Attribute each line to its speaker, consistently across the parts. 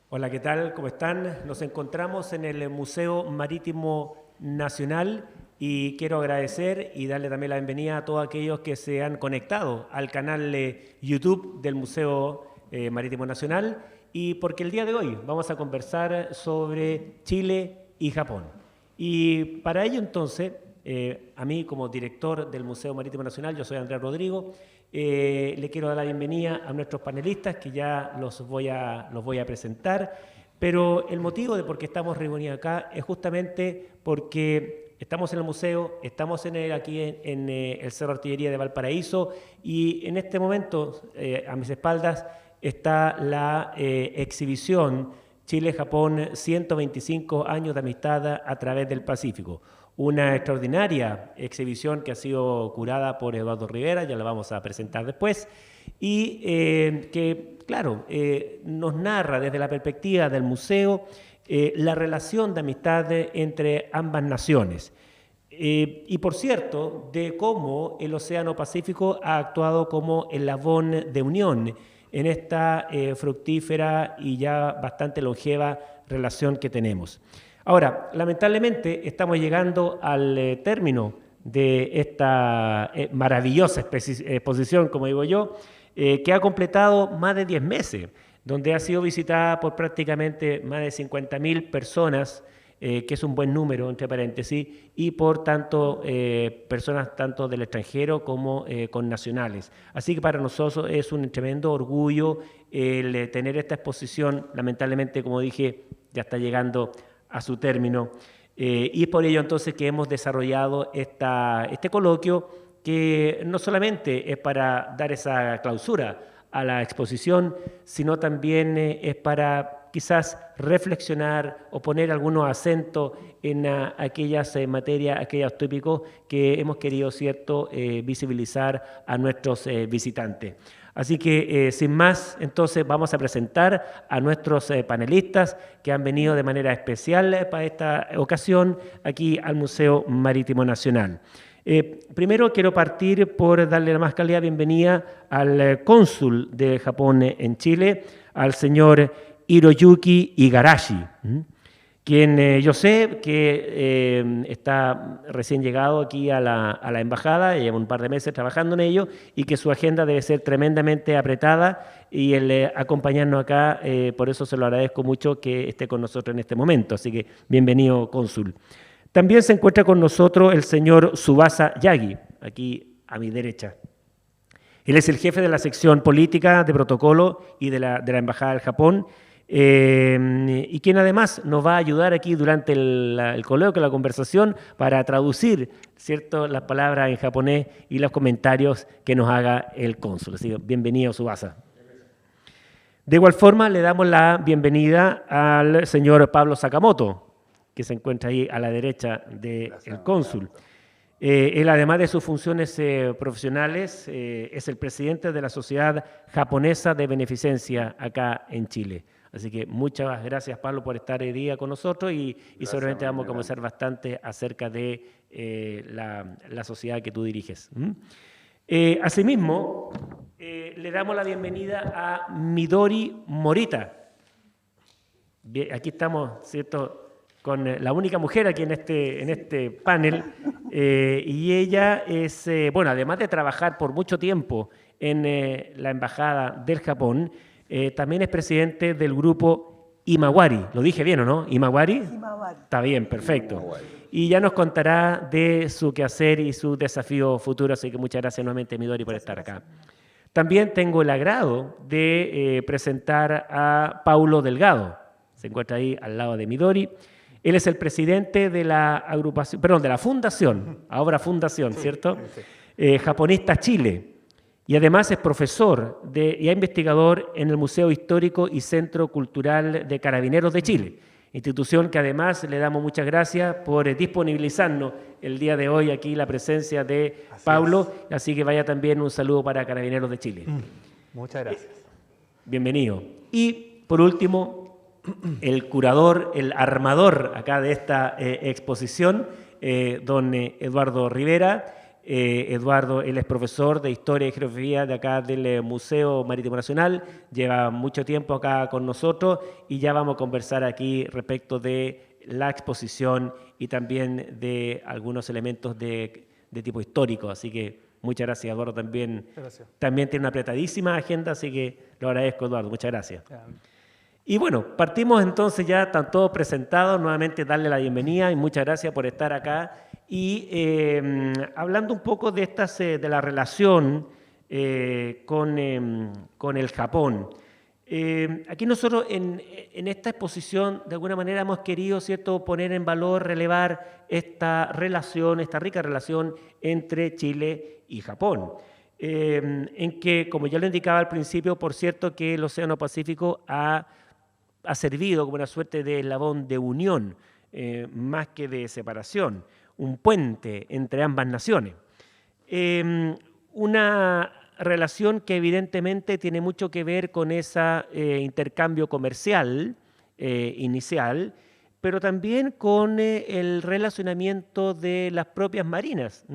Speaker 1: Hola, ¿qué tal? ¿Cómo están? Nos encontramos en el Museo Marítimo Nacional y quiero agradecer y darle también la bienvenida a todos aquellos que se han conectado al canal YouTube del Museo Marítimo Nacional y porque el día de hoy vamos a conversar sobre Chile y Japón. Y para ello entonces, a mí como director del Museo Marítimo Nacional, yo soy Andrés Rodrigo, le quiero dar la bienvenida a nuestros panelistas que ya los voy a presentar, pero el motivo de por qué estamos reunidos acá es justamente porque estamos en el museo, estamos aquí en el Cerro Artillería de Valparaíso y en este momento a mis espaldas está la exhibición Chile-Japón 125 años de amistad a través del Pacífico. Una extraordinaria exhibición que ha sido curada por Eduardo Rivera, ya la vamos a presentar después, y que, claro, nos narra desde la perspectiva del museo la relación de amistad entre ambas naciones. Y por cierto, de cómo el Océano Pacífico ha actuado como eslabón de unión en esta fructífera y ya bastante longeva relación que tenemos. Ahora, lamentablemente estamos llegando al término de esta maravillosa exposición, como digo yo, que ha completado más de 10 meses, donde ha sido visitada por prácticamente más de 50.000 personas, que es un buen número, entre paréntesis, y por tanto personas tanto del extranjero como connacionales. Así que para nosotros es un tremendo orgullo el tener esta exposición. Lamentablemente, como dije, ya está llegando a su término, y es por ello entonces que hemos desarrollado este coloquio que no solamente es para dar esa clausura a la exposición, sino también es para quizás reflexionar o poner algunos acentos en aquellas materias, aquellos tópicos que hemos querido, ¿cierto?, visibilizar a nuestros visitantes. Así que, sin más, entonces vamos a presentar a nuestros panelistas que han venido de manera especial para esta ocasión aquí al Museo Marítimo Nacional. Primero quiero partir por darle la más cálida bienvenida al cónsul de Japón en Chile, al señor Hiroyuki Igarashi, quien yo sé que está recién llegado aquí a la embajada, lleva un par de meses trabajando en ello y que su agenda debe ser tremendamente apretada y el acompañarnos acá, por eso se lo agradezco mucho que esté con nosotros en este momento, así que bienvenido, cónsul. También se encuentra con nosotros el señor Tsubasa Yagi, aquí a mi derecha. Él es el jefe de la sección política de protocolo y de la Embajada del Japón, y quien además nos va a ayudar aquí durante el coloquio, la conversación, para traducir, ¿cierto?, las palabras en japonés y los comentarios que nos haga el cónsul. Así que bienvenido, Tsubasa. De igual forma, le damos la bienvenida al señor Pablo Sakamoto, que se encuentra ahí a la derecha del cónsul. Él, además de sus funciones profesionales, es el presidente de la Sociedad Japonesa de Beneficencia acá en Chile. Así que muchas gracias, Pablo, por estar hoy día con nosotros y seguramente vamos a conversar bastante acerca de la sociedad que tú diriges. Asimismo, le damos la bienvenida a Midori Morita. Bien, aquí estamos, ¿cierto?, con la única mujer aquí en este panel, y ella es, bueno, además de trabajar por mucho tiempo en la Embajada del Japón, también es presidente del grupo Imawari. ¿Lo dije bien o no? ¿Imawari?
Speaker 2: Imawari.
Speaker 1: Está bien, perfecto. Y ya nos contará de su quehacer y su desafío futuro, así que muchas gracias nuevamente, Midori, por estar acá. También tengo el agrado de presentar a Paulo Delgado. Se encuentra ahí al lado de Midori. Él es el presidente de la agrupación, perdón, de la fundación, ahora fundación, ¿cierto? Japonista Chile. Y además es profesor y investigador en el Museo Histórico y Centro Cultural de Carabineros de Chile, institución que además le damos muchas gracias por disponibilizarnos el día de hoy aquí la presencia de Paulo, así que vaya también un saludo para Carabineros de Chile.
Speaker 2: Muchas gracias.
Speaker 1: Bienvenido. Y por último, el curador, el armador acá de esta exposición, don Eduardo Rivera, Eduardo, él es profesor de Historia y Geografía de acá del Museo Marítimo Nacional, lleva mucho tiempo acá con nosotros y ya vamos a conversar aquí respecto de la exposición y también de algunos elementos de tipo histórico. Así que muchas gracias, Eduardo. También tiene una apretadísima agenda, así que lo agradezco, Eduardo. Muchas gracias. Y bueno, partimos entonces, ya están todos presentados, nuevamente darle la bienvenida y muchas gracias por estar acá. Y hablando un poco de, de la relación con el Japón. Aquí nosotros en esta exposición de alguna manera hemos querido, ¿cierto?, poner en valor, relevar esta relación, esta rica relación entre Chile y Japón. En que, como ya lo indicaba al principio, por cierto que el Océano Pacífico ha servido como una suerte de eslabón de unión, más que de separación, un puente entre ambas naciones. Una relación que evidentemente tiene mucho que ver con ese intercambio comercial inicial, pero también con el relacionamiento de las propias marinas,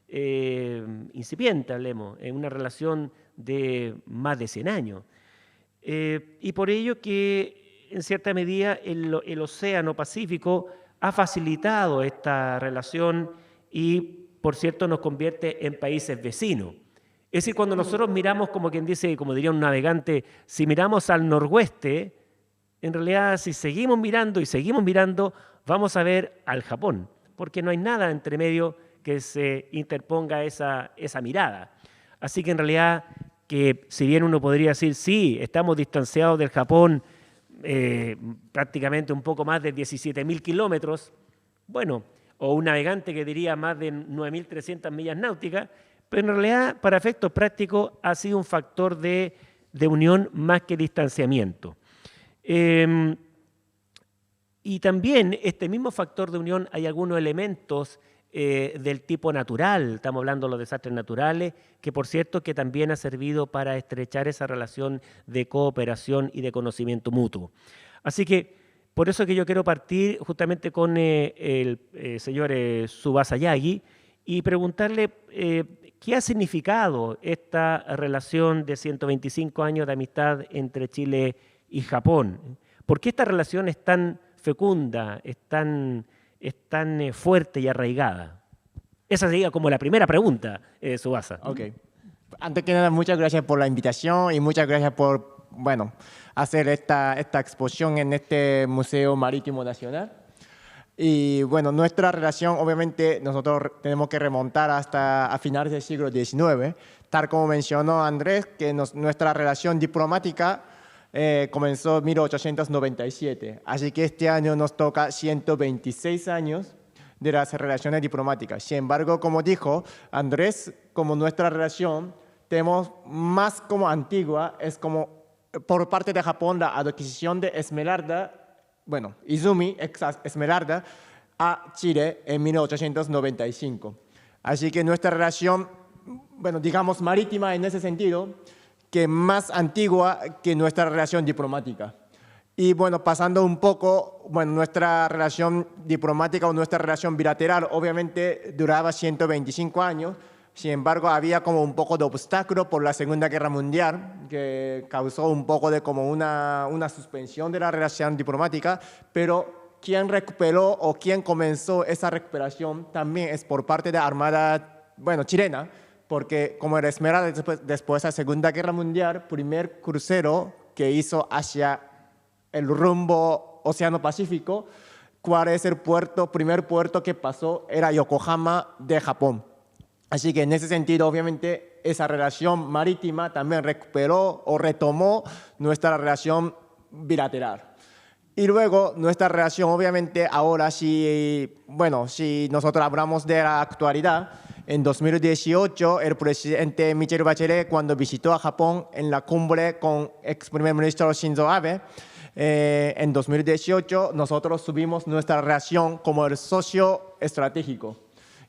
Speaker 1: incipiente, hablemos, en una relación de más de 100 años. Y por ello que en cierta medida el Océano Pacífico ha facilitado esta relación y, por cierto, nos convierte en países vecinos. Es decir, cuando nosotros miramos, como quien dice, como diría un navegante, si miramos al noroeste, en realidad si seguimos mirando y seguimos mirando, vamos a ver al Japón, porque no hay nada entre medio que se interponga esa mirada. Así que en realidad, que si bien uno podría decir, sí, estamos distanciados del Japón prácticamente un poco más de 17.000 kilómetros, bueno, o un navegante que diría más de 9.300 millas náuticas, pero en realidad, para efectos prácticos, ha sido un factor de unión más que distanciamiento. Y también este mismo factor de unión hay algunos elementos del tipo natural, estamos hablando de los desastres naturales, que por cierto que también ha servido para estrechar esa relación de cooperación y de conocimiento mutuo. Así que por eso que yo quiero partir justamente con el señor Tsubasa Yagi y preguntarle qué ha significado esta relación de 125 años de amistad entre Chile y Japón. ¿Por qué esta relación es tan fecunda, es tan fuerte y arraigada? Esa sería como la primera pregunta, Tsubasa.
Speaker 2: Ok. Antes que nada, muchas gracias por la invitación y muchas gracias por, bueno, hacer esta exposición en este Museo Marítimo Nacional. Y bueno, nuestra relación, obviamente, nosotros tenemos que remontar hasta a finales del siglo XIX. Tal como mencionó Andrés, que nuestra relación diplomática comenzó en 1897. Así que este año nos toca 126 años de las relaciones diplomáticas. Sin embargo, como dijo Andrés, como nuestra relación tenemos más como antigua, es como por parte de Japón la adquisición de Esmeralda, bueno, Izumi, Esmeralda, a Chile en 1895. Así que nuestra relación, bueno, digamos marítima en ese sentido, que más antigua que nuestra relación diplomática. Y bueno, pasando un poco, bueno, nuestra relación diplomática o nuestra relación bilateral obviamente duraba 125 años, sin embargo había como un poco de obstáculo por la Segunda Guerra Mundial que causó un poco de como una suspensión de la relación diplomática, pero quien recuperó o quien comenzó esa recuperación también es por parte de la Armada, bueno, chilena, porque como era Esmeralda después de la Segunda Guerra Mundial, primer crucero que hizo hacia el rumbo Océano Pacífico, cuál es el primer puerto que pasó, era Yokohama de Japón. Así que en ese sentido, obviamente, esa relación marítima también recuperó o retomó nuestra relación bilateral. Y luego nuestra relación, obviamente, ahora bueno, si nosotros hablamos de la actualidad, en 2018, el presidente Michelle Bachelet, cuando visitó a Japón en la cumbre con ex primer ministro Shinzo Abe, en 2018 nosotros subimos nuestra relación como el socio estratégico.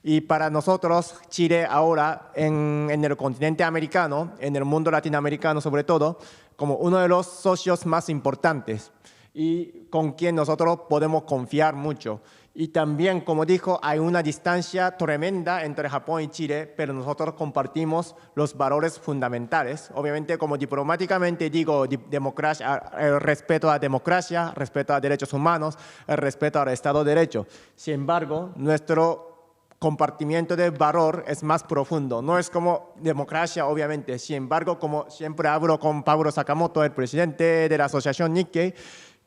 Speaker 2: Y para nosotros, Chile ahora en el continente americano, en el mundo latinoamericano sobre todo, como uno de los socios más importantes y con quien nosotros podemos confiar mucho. Y también, como dijo, hay una distancia tremenda entre Japón y Chile, pero nosotros compartimos los valores fundamentales. Obviamente, como diplomáticamente digo, democracia, el respeto a la democracia, respeto a derechos humanos, el respeto al Estado de Derecho. Sin embargo, nuestro compartimiento de valor es más profundo. No es como democracia, obviamente. Sin embargo, como siempre hablo con Pablo Sakamoto, el presidente de la Asociación Nikkei,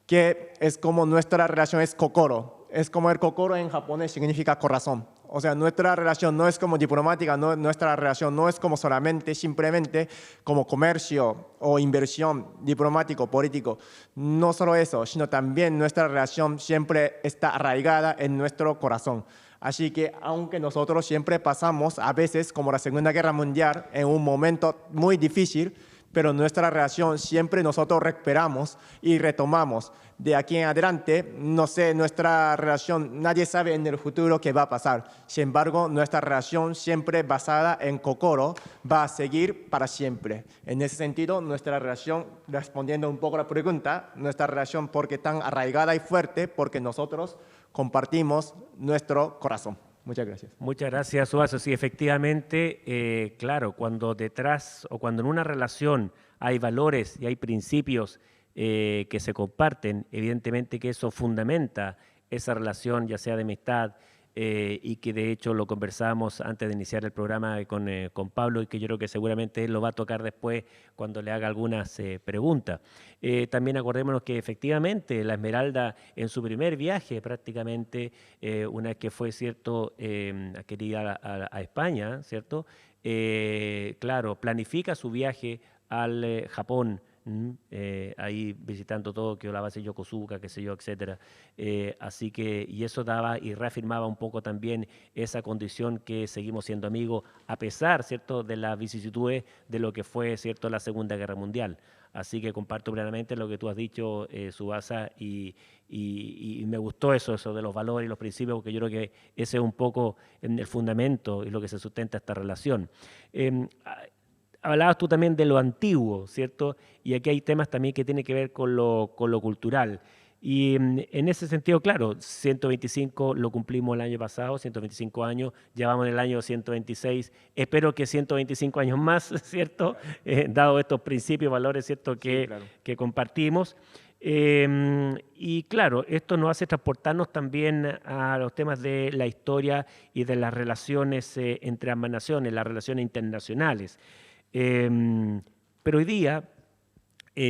Speaker 2: que es como nuestra relación es kokoro. Es como el kokoro en japonés significa corazón. O sea, nuestra relación no es como diplomática, nuestra relación no es como solamente, simplemente como comercio o inversión diplomático, político. No solo eso, sino también nuestra relación siempre está arraigada en nuestro corazón. Así que aunque nosotros siempre pasamos a veces como la Segunda Guerra Mundial en un momento muy difícil, pero nuestra relación siempre nosotros recuperamos y retomamos. De aquí en adelante, no sé, nuestra relación, nadie sabe en el futuro qué va a pasar. Sin embargo, nuestra relación siempre basada en kokoro va a seguir para siempre. En ese sentido, nuestra relación, respondiendo un poco a la pregunta, nuestra relación porque tan arraigada y fuerte, porque nosotros compartimos nuestro corazón. Muchas gracias.
Speaker 1: Muchas gracias, Suazo. Sí, efectivamente, claro, cuando detrás o cuando en una relación hay valores y hay principios que se comparten, evidentemente que eso fundamenta esa relación, ya sea de amistad, y que de hecho lo conversamos antes de iniciar el programa con Pablo y que yo creo que seguramente él lo va a tocar después cuando le haga algunas preguntas. También acordémonos que efectivamente la Esmeralda en su primer viaje prácticamente, una vez que fue, ¿cierto?, querida a España, ¿cierto?, claro, planifica su viaje al Japón, ahí visitando Tokio, la base Yokosuka, qué sé yo, etcétera. Así que, y eso daba y reafirmaba un poco también esa condición que seguimos siendo amigos, a pesar, ¿cierto?, de las vicisitudes de lo que fue, ¿cierto?, la Segunda Guerra Mundial. Así que comparto plenamente lo que tú has dicho, Tsubasa, y me gustó eso de los valores y los principios, porque yo creo que ese es un poco el fundamento y lo que se sustenta esta relación. Hablabas tú también de lo antiguo, ¿cierto? Y aquí hay temas también que tienen que ver con lo cultural. Y en ese sentido, claro, 125 lo cumplimos el año pasado, 125 años, ya vamos en el año 126, espero que 125 años más, ¿cierto? Dado estos principios, valores, ¿cierto?
Speaker 2: Sí, claro.
Speaker 1: Que compartimos. Y claro, esto nos hace transportarnos también a los temas de la historia y de las relaciones entre ambas naciones, las relaciones internacionales. Pero hoy día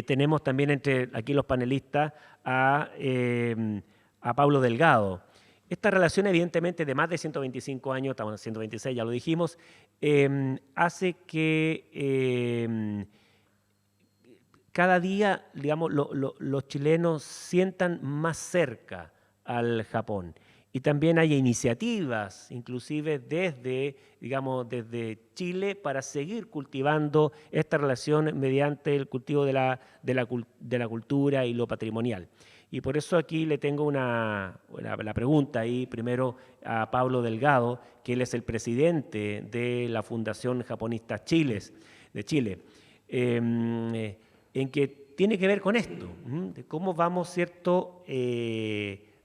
Speaker 1: tenemos también entre aquí los panelistas a Pablo Delgado. Esta relación, evidentemente, de más de 125 años, estamos en 126, ya lo dijimos, hace que cada día, digamos, los chilenos sientan más cerca al Japón. Y también hay iniciativas, inclusive desde, digamos, desde Chile, para seguir cultivando esta relación mediante el cultivo de la cultura y lo patrimonial. Y por eso aquí le tengo la pregunta ahí primero a Pablo Delgado, que él es el presidente de la Fundación Japonistas de Chile, en que tiene que ver con esto, de cómo vamos, ¿cierto?,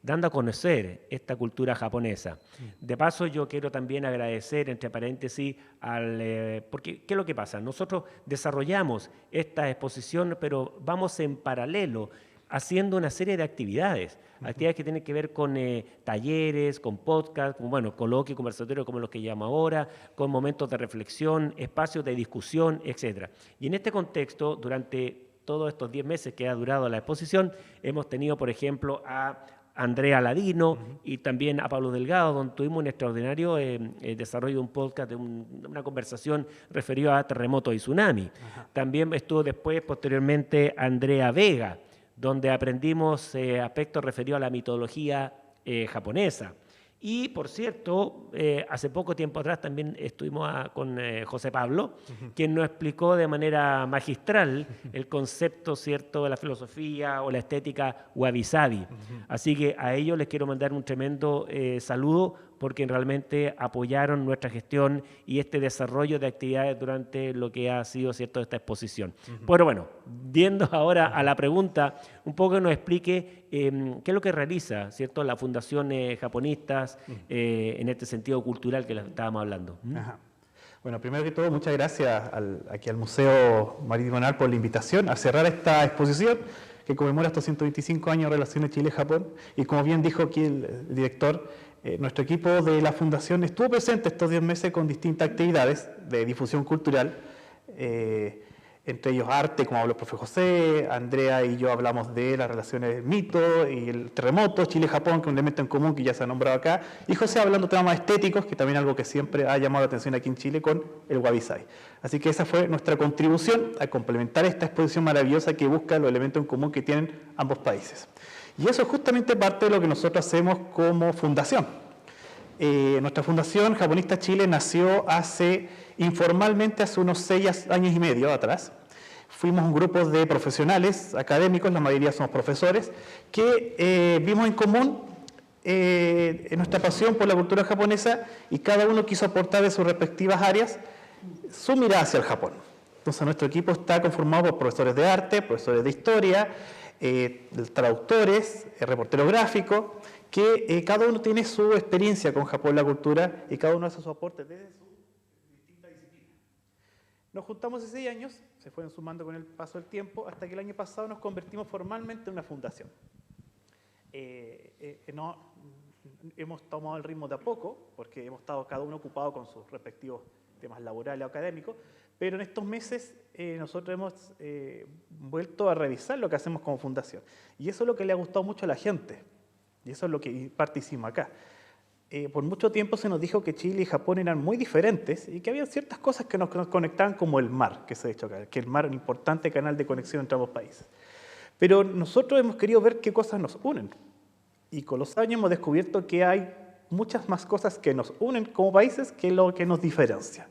Speaker 1: dando a conocer esta cultura japonesa. De paso, yo quiero también agradecer, entre paréntesis, porque ¿qué es lo que pasa? Nosotros desarrollamos esta exposición, pero vamos en paralelo haciendo una serie de actividades, actividades que tienen que ver con talleres, con podcasts, con, bueno, coloquios, conversatorios como los que llamo ahora, con momentos de reflexión, espacios de discusión, etc. Y en este contexto, durante todos estos 10 meses que ha durado la exposición, hemos tenido, por ejemplo, a Andrea Ladino y también a Pablo Delgado, donde tuvimos un extraordinario desarrollo de un podcast, de una conversación referida a terremotos y tsunami. También estuvo después, posteriormente, Andrea Vega, donde aprendimos aspectos referidos a la mitología japonesa. Y, por cierto, hace poco tiempo atrás también estuvimos con José Pablo, quien nos explicó de manera magistral el concepto, ¿cierto?, de la filosofía o la estética wabi-sabi. Así que a ellos les quiero mandar un tremendo saludo, porque realmente apoyaron nuestra gestión y este desarrollo de actividades durante lo que ha sido, ¿cierto?, esta exposición. Pero bueno, viendo ahora a la pregunta, un poco que nos explique qué es lo que realiza, ¿cierto?, la Fundación Japonistas en este sentido cultural que estábamos hablando.
Speaker 3: Ajá. Bueno, primero que todo, muchas gracias aquí al Museo Marítimo Nacional por la invitación a cerrar esta exposición que conmemora estos 125 años de relaciones Chile-Japón. Y como bien dijo aquí el director, nuestro equipo de la Fundación estuvo presente estos 10 meses con distintas actividades de difusión cultural, entre ellos arte, como habló el profe José, Andrea y yo hablamos de las relaciones mito y el terremoto, Chile-Japón, que es un elemento en común que ya se ha nombrado acá, y José hablando de temas más estéticos, que también es algo que siempre ha llamado la atención aquí en Chile con el Wabi-Sabi. Así que esa fue nuestra contribución a complementar esta exposición maravillosa que busca los elementos en común que tienen ambos países. Y eso es justamente parte de lo que nosotros hacemos como fundación. Nuestra Fundación Japonistas Chile nació informalmente hace unos 6 años y medio atrás. Fuimos un grupo de profesionales académicos, la mayoría somos profesores, que vimos en común nuestra pasión por la cultura japonesa y cada uno quiso aportar de sus respectivas áreas su mirada hacia el Japón. Entonces nuestro equipo está conformado por profesores de arte, profesores de historia, traductores, reporteros gráficos, que cada uno tiene su experiencia con Japón, la cultura, y cada uno hace su aporte desde su distinta disciplina. Nos juntamos hace 6 años, se fueron sumando con el paso del tiempo, hasta que el año pasado nos convertimos formalmente en una fundación. Hemos tomado el ritmo de a poco, porque hemos estado cada uno ocupado con sus respectivos temas laborales o académicos, pero en estos meses nosotros hemos vuelto a revisar lo que hacemos como fundación. Y eso es lo que le ha gustado mucho a la gente. Y eso es lo que parte hicimos acá. Por mucho tiempo se nos dijo que Chile y Japón eran muy diferentes y que había ciertas cosas que nos conectaban, como el mar, que se ha dicho acá, que el mar es un importante canal de conexión entre ambos países. Pero nosotros hemos querido ver qué cosas nos unen. Y con los años hemos descubierto que hay muchas más cosas que nos unen como países que lo que nos diferencia.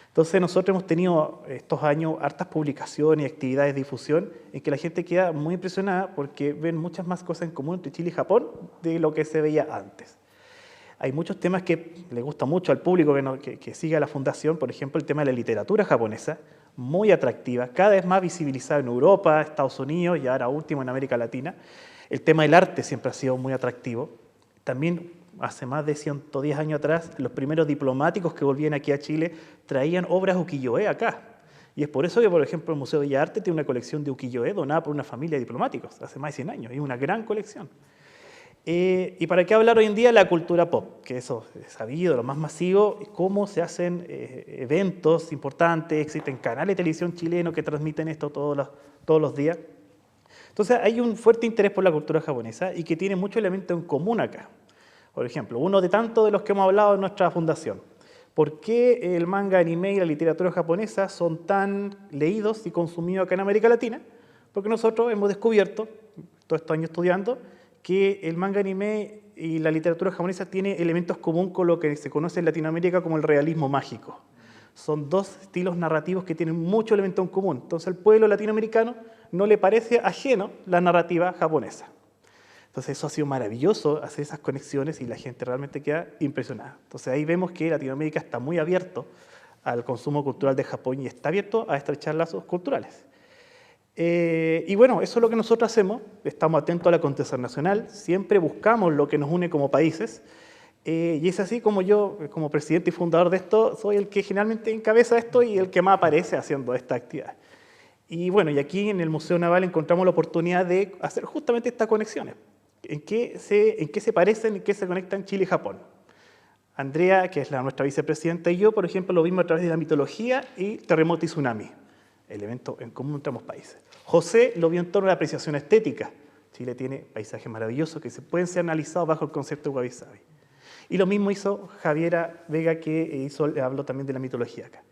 Speaker 3: Entonces nosotros hemos tenido estos años hartas publicaciones y actividades de difusión en que la gente queda muy impresionada porque ven muchas más cosas en común entre Chile y Japón de lo que se veía antes. Hay muchos temas que le gusta mucho al público que sigue a la fundación, por ejemplo el tema de la literatura japonesa, muy atractiva, cada vez más visibilizada en Europa, Estados Unidos y ahora último en América Latina. El tema del arte siempre ha sido muy atractivo. También hace más de 110 años atrás, los primeros diplomáticos que volvían aquí a Chile traían obras ukiyo-e acá. Y es por eso que, por ejemplo, el Museo de Bellas Artes tiene una colección de ukiyo-e donada por una familia de diplomáticos hace más de 100 años. Es una gran colección. ¿Y para qué hablar hoy en día de la cultura pop? Que eso es sabido, lo más masivo, cómo se hacen eventos importantes, existen canales de televisión chilenos que transmiten esto todos los días. Entonces hay un fuerte interés por la cultura japonesa y que tiene muchos elementos en común acá. Por ejemplo, uno de tantos de los que hemos hablado en nuestra fundación. ¿Por qué el manga, anime y la literatura japonesa son tan leídos y consumidos acá en América Latina? Porque nosotros hemos descubierto, todos estos años estudiando, que el manga, anime y la literatura japonesa tiene elementos comunes con lo que se conoce en Latinoamérica como el realismo mágico. Son dos estilos narrativos que tienen mucho elemento en común. Entonces al pueblo latinoamericano no le parece ajeno la narrativa japonesa. Entonces eso ha sido maravilloso, hacer esas conexiones y la gente realmente queda impresionada. Entonces ahí vemos que Latinoamérica está muy abierto al consumo cultural de Japón y está abierto a estrechar lazos culturales. Y bueno, eso es lo que nosotros hacemos, estamos atentos al acontecer nacional, siempre buscamos lo que nos une como países, y es así como yo, como presidente y fundador de esto, soy el que generalmente encabeza esto y el que más aparece haciendo esta actividad. Y bueno, y aquí en el Museo Naval encontramos la oportunidad de hacer justamente estas conexiones. ¿En qué se parecen, en qué se conectan Chile y Japón? Andrea, que es nuestra vicepresidenta, y yo, por ejemplo, lo vimos a través de la mitología y terremoto y tsunami, elemento en común entre ambos países. José lo vio en torno a la apreciación estética. Chile tiene paisajes maravillosos que pueden ser analizados bajo el concepto de Wabi-Sabi. Y lo mismo hizo Javiera Vega, que habló también de la mitología acá.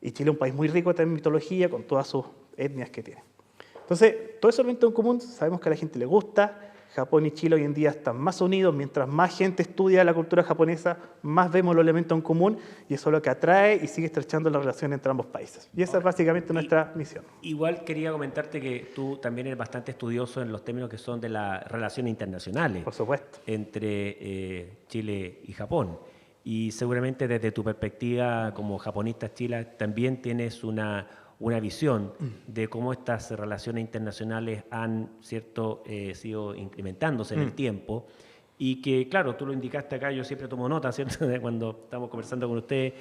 Speaker 3: Y Chile es un país muy rico también en mitología, con todas sus etnias que tiene. Entonces, todo eso elemento en común, sabemos que a la gente le gusta. Japón y Chile hoy en día están más unidos, mientras más gente estudia la cultura japonesa, más vemos los elementos en común y eso es lo que atrae y sigue estrechando la relación entre ambos países. Y esa es básicamente nuestra misión.
Speaker 1: Igual quería comentarte que tú también eres bastante estudioso en los términos que son de las relaciones internacionales.
Speaker 3: Por supuesto.
Speaker 1: Entre Chile y Japón. Y seguramente desde tu perspectiva como japonista chila también tienes una visión de cómo estas relaciones internacionales han sido incrementándose en el tiempo y que, claro, tú lo indicaste acá, yo siempre tomo nota, ¿cierto? De cuando estamos conversando con usted,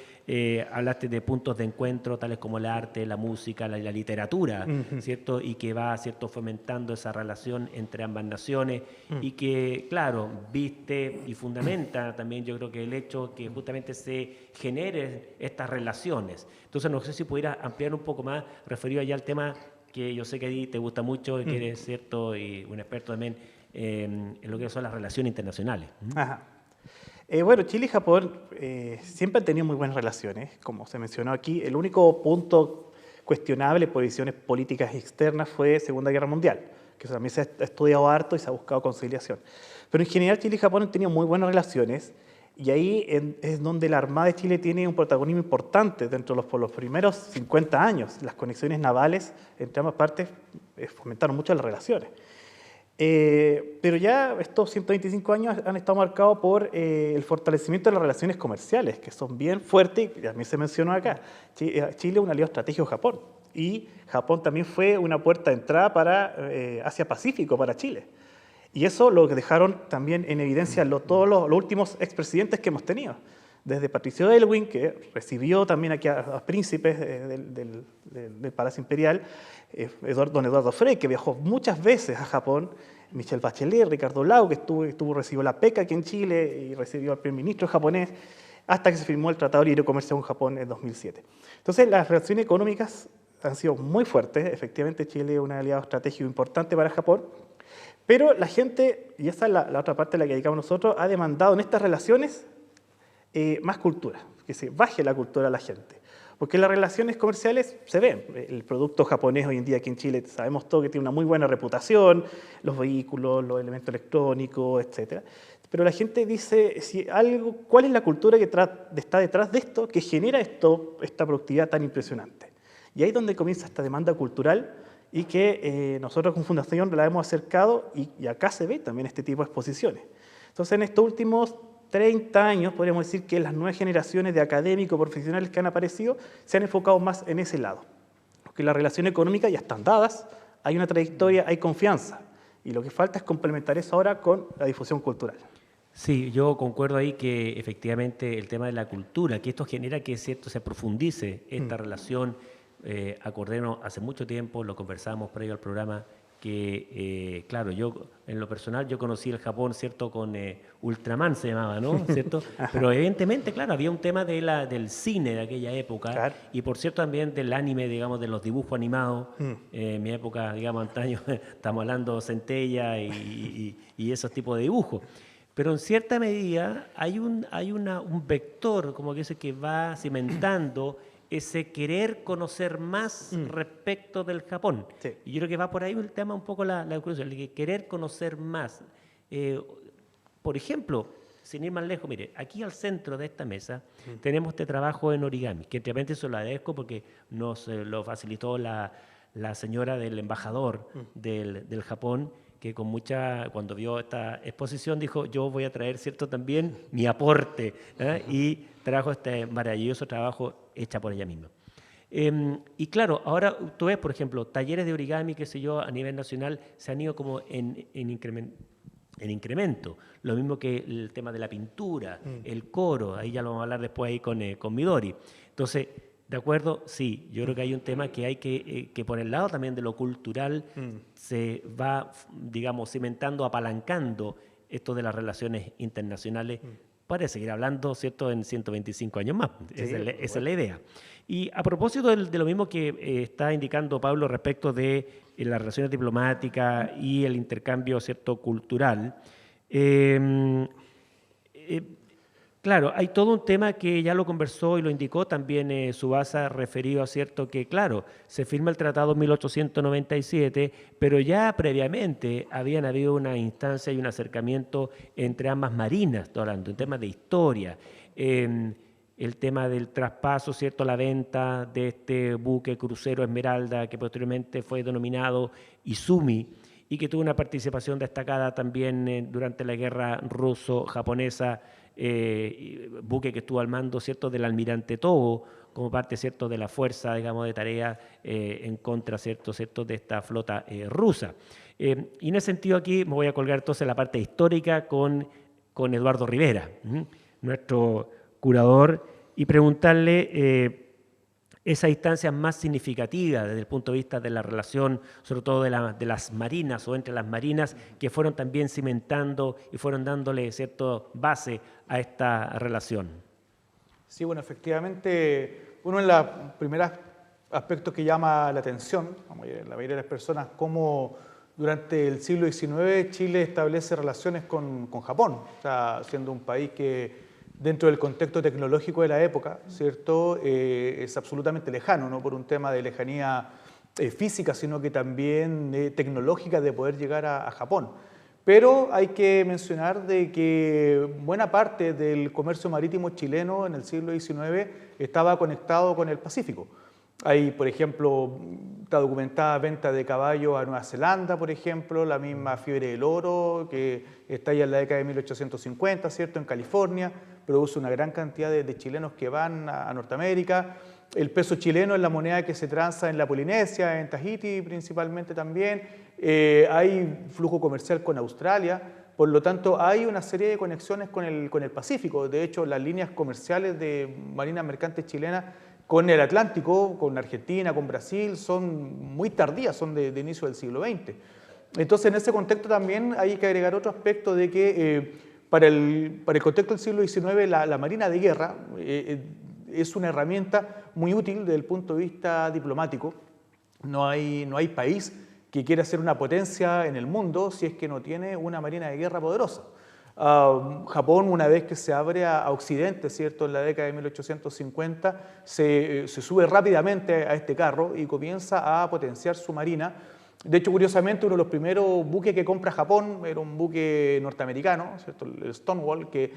Speaker 1: hablaste de puntos de encuentro tales como el arte, la música, la literatura, ¿cierto? Y que va, ¿cierto?, fomentando esa relación entre ambas naciones y que, claro, viste y fundamenta también, yo creo que el hecho que justamente se generen estas relaciones. Entonces, no sé si pudiera ampliar un poco más, referido allá al tema que yo sé que a ti te gusta mucho y que eres, ¿cierto?, y un experto también en lo que son las relaciones internacionales.
Speaker 3: Ajá. Bueno, Chile y Japón siempre han tenido muy buenas relaciones, como se mencionó aquí. El único punto cuestionable por decisiones políticas externas fue Segunda Guerra Mundial, que también se ha estudiado harto y se ha buscado conciliación. Pero en general Chile y Japón han tenido muy buenas relaciones y ahí es donde la Armada de Chile tiene un protagonismo importante dentro de los primeros 50 años. Las conexiones navales entre ambas partes fomentaron mucho las relaciones. Pero ya estos 125 años han estado marcados por el fortalecimiento de las relaciones comerciales, que son bien fuertes, y también se mencionó acá. Chile es un aliado estratégico de Japón, y Japón también fue una puerta de entrada para Asia-Pacífico, para Chile. Y eso lo dejaron también en evidencia todos los últimos expresidentes que hemos tenido. Desde Patricio Aylwin, que recibió también aquí a príncipes del Palacio Imperial, don Eduardo Frei, que viajó muchas veces a Japón, Michelle Bachelet, Ricardo Lagos, que recibió la PECA aquí en Chile y recibió al primer ministro japonés, hasta que se firmó el Tratado de Libre Comercio con Japón en 2007. Entonces, las relaciones económicas han sido muy fuertes. Efectivamente, Chile es un aliado estratégico importante para Japón, pero la gente, y esa es la otra parte a la que dedicamos nosotros, ha demandado en estas relaciones más cultura, que se baje la cultura a la gente. Porque las relaciones comerciales se ven. El producto japonés hoy en día aquí en Chile sabemos todo que tiene una muy buena reputación, los vehículos, los elementos electrónicos, etc. Pero la gente dice, ¿cuál es la cultura que está detrás de esto, que genera esta productividad tan impresionante? Y ahí es donde comienza esta demanda cultural y que nosotros con Fundación la hemos acercado y acá se ve también este tipo de exposiciones. Entonces, en estos últimos 30 años, podríamos decir que las nuevas generaciones de académicos profesionales que han aparecido se han enfocado más en ese lado. Porque las relaciones económicas ya están dadas, hay una trayectoria, hay confianza. Y lo que falta es complementar eso ahora con la difusión cultural.
Speaker 1: Sí, yo concuerdo ahí que efectivamente el tema de la cultura, que esto genera que se profundice esta relación. Acordémonos, hace mucho tiempo, lo conversamos previo al programa, que, claro, yo en lo personal yo conocí el Japón, ¿cierto?, con Ultraman se llamaba, ¿no?, ¿cierto? Pero evidentemente, claro, había un tema del cine de aquella época, claro, y por cierto también del anime, digamos, de los dibujos animados. En mi época, digamos, antaño, estamos hablando Centella y esos tipos de dibujos. Pero en cierta medida hay un vector, como que ese que va cimentando ese querer conocer más respecto del Japón. Sí. Y yo creo que va por ahí el tema un poco la curiosidad, el querer conocer más. Por ejemplo, sin ir más lejos, mire, aquí al centro de esta mesa tenemos este trabajo en origami, que realmente se lo agradezco porque nos lo facilitó la señora del embajador del Japón, que cuando vio esta exposición dijo, yo voy a traer, ¿cierto?, también mi aporte, y trajo este maravilloso trabajo hecha por ella misma. Y claro, ahora tú ves, por ejemplo, talleres de origami, qué sé yo, a nivel nacional, se han ido como en incremento. Lo mismo que el tema de la pintura, el coro, ahí ya lo vamos a hablar después ahí con Midori. Entonces, ¿de acuerdo? Sí, yo creo que hay un tema que hay que por el lado también de lo cultural se va, digamos, cimentando, apalancando esto de las relaciones internacionales para seguir hablando, ¿cierto?, en 125 años más. Sí, esa es la idea. Y a propósito de lo mismo que está indicando Pablo respecto de las relaciones diplomáticas y el intercambio, ¿cierto?, cultural, Claro, hay todo un tema que ya lo conversó y lo indicó también Subasa referido a cierto que, claro, se firma el tratado en 1897, pero ya previamente habían habido una instancia y un acercamiento entre ambas marinas, estoy hablando, en temas de historia, el tema del traspaso, cierto, la venta de este buque crucero Esmeralda, que posteriormente fue denominado Izumi, y que tuvo una participación destacada también durante la guerra ruso-japonesa, buque que estuvo al mando, ¿cierto?, del almirante Togo, como parte, ¿cierto?, de la fuerza, digamos, de tarea en contra, ¿cierto?, de esta flota rusa. Y en ese sentido aquí me voy a colgar entonces la parte histórica con Eduardo Rivera, nuestro curador, y preguntarle esa instancia más significativa desde el punto de vista de la relación, sobre todo de las marinas o entre las marinas, que fueron también cimentando y fueron dándole cierta base a esta relación.
Speaker 3: Sí, bueno, efectivamente, uno de los primeros aspectos que llama la atención, la mayoría de las personas, cómo durante el siglo XIX Chile establece relaciones con Japón, o sea, siendo un país que dentro del contexto tecnológico de la época, ¿cierto? Es absolutamente lejano, no por un tema de lejanía física, sino que también tecnológica de poder llegar a Japón. Pero hay que mencionar de que buena parte del comercio marítimo chileno en el siglo XIX estaba conectado con el Pacífico. Hay, por ejemplo, está documentada venta de caballos a Nueva Zelanda, por ejemplo, la misma fiebre del oro, que está ya en la década de 1850, ¿cierto?, en California, produce una gran cantidad de chilenos que van a Norteamérica. El peso chileno es la moneda que se transa en la Polinesia, en Tahití principalmente también. Hay flujo comercial con Australia, por lo tanto hay una serie de conexiones con el Pacífico. De hecho, las líneas comerciales de marinas mercantes chilenas con el Atlántico, con Argentina, con Brasil, son muy tardías, son de inicio del siglo XX. Entonces, en ese contexto también hay que agregar otro aspecto de que para el contexto del siglo XIX la Marina de Guerra es una herramienta muy útil desde el punto de vista diplomático. No hay país que quiera ser una potencia en el mundo si es que no tiene una Marina de Guerra poderosa. Japón, una vez que se abre a Occidente, ¿cierto?, en la década de 1850, se sube rápidamente a este carro y comienza a potenciar su marina. De hecho, curiosamente, uno de los primeros buques que compra Japón era un buque norteamericano, ¿cierto?, el Stonewall, que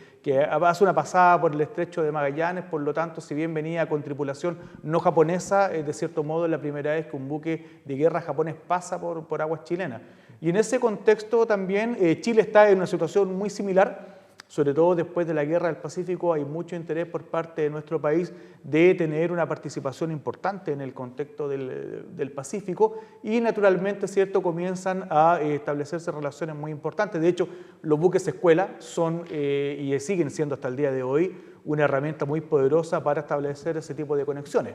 Speaker 3: hace una pasada por el estrecho de Magallanes. Por lo tanto, si bien venía con tripulación no japonesa, de cierto modo es la primera vez que un buque de guerra japonés pasa por aguas chilenas. Y en ese contexto también Chile está en una situación muy similar, sobre todo después de la Guerra del Pacífico. Hay mucho interés por parte de nuestro país de tener una participación importante en el contexto del Pacífico y naturalmente, ¿cierto?, comienzan a establecerse relaciones muy importantes. De hecho, los buques escuela son y siguen siendo hasta el día de hoy una herramienta muy poderosa para establecer ese tipo de conexiones.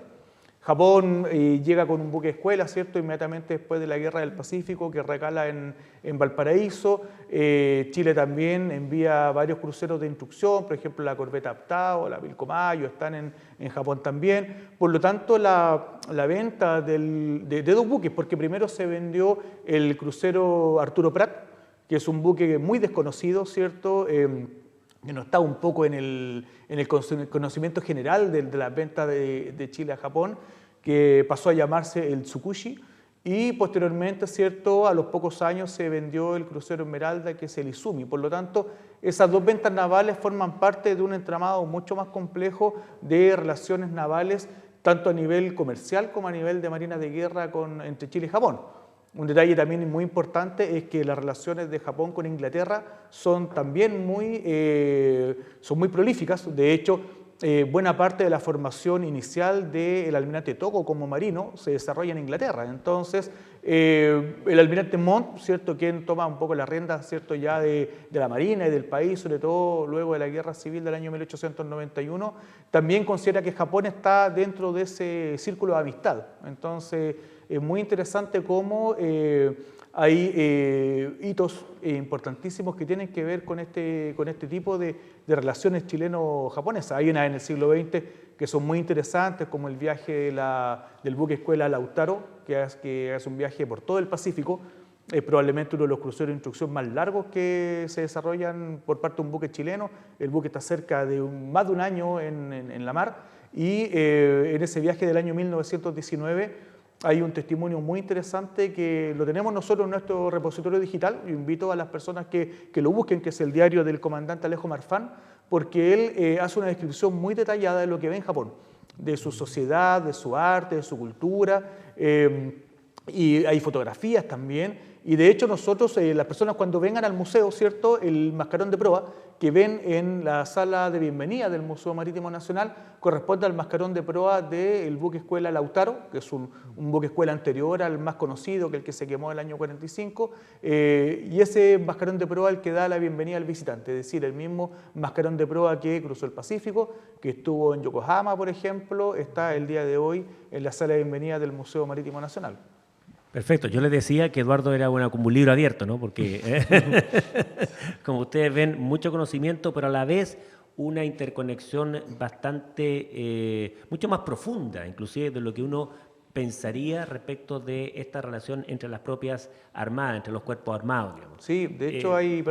Speaker 3: Japón llega con un buque escuela, ¿cierto?, inmediatamente después de la Guerra del Pacífico, que recala en Valparaíso. Chile también envía varios cruceros de instrucción, por ejemplo la corbeta Aptao, la Pilcomayo, están en Japón también. Por lo tanto, la venta de dos buques, porque primero se vendió el crucero Arturo Prat, que es un buque muy desconocido, ¿cierto?, que no está un poco en el conocimiento general de la venta de Chile a Japón, que pasó a llamarse el Tsukushi, y posteriormente, ¿cierto?, a los pocos años se vendió el crucero Esmeralda, que es el Izumi. Por lo tanto, esas dos ventas navales forman parte de un entramado mucho más complejo de relaciones navales, tanto a nivel comercial como a nivel de marina de guerra entre Chile y Japón. Un detalle también muy importante es que las relaciones de Japón con Inglaterra son también muy prolíficas. De hecho, buena parte de la formación inicial del almirante Togo como marino se desarrolla en Inglaterra. Entonces, el almirante Montt, ¿cierto?, quien toma un poco la rienda, ¿cierto?, ya de la marina y del país, sobre todo luego de la guerra civil del año 1891, también considera que Japón está dentro de ese círculo de amistad. Entonces, es muy interesante cómo hay hitos importantísimos que tienen que ver con este tipo de relaciones chileno-japonesas. Hay unas en el siglo XX que son muy interesantes, como el viaje del buque escuela Lautaro, que hace un viaje por todo el Pacífico, Es probablemente uno de los cruceros de instrucción más largos que se desarrollan por parte de un buque chileno. El buque está cerca de más de un año en la mar y en ese viaje del año 1919 hay un testimonio muy interesante que lo tenemos nosotros en nuestro repositorio digital. Yo invito a las personas que lo busquen, que es el diario del comandante Alejo Marfán, porque él hace una descripción muy detallada de lo que ve en Japón, de su sociedad, de su arte, de su cultura, y hay fotografías también. Y de hecho nosotros, las personas cuando vengan al museo, ¿cierto?, el mascarón de proa que ven en la sala de bienvenida del Museo Marítimo Nacional corresponde al mascarón de proa del buque escuela Lautaro, que es un buque escuela anterior al más conocido, que el que se quemó en el año 45, y ese mascarón de proa es el que da la bienvenida al visitante, es decir, el mismo mascarón de proa que cruzó el Pacífico, que estuvo en Yokohama, por ejemplo, está el día de hoy en la sala de bienvenida del Museo Marítimo Nacional.
Speaker 1: Perfecto. Yo les decía que Eduardo era como un libro abierto, ¿no? Porque, como ustedes ven, mucho conocimiento, pero a la vez una interconexión bastante, mucho más profunda, inclusive de lo que uno pensaría respecto de esta relación entre las propias armadas, entre los cuerpos armados, digamos.
Speaker 3: Sí, de hecho hay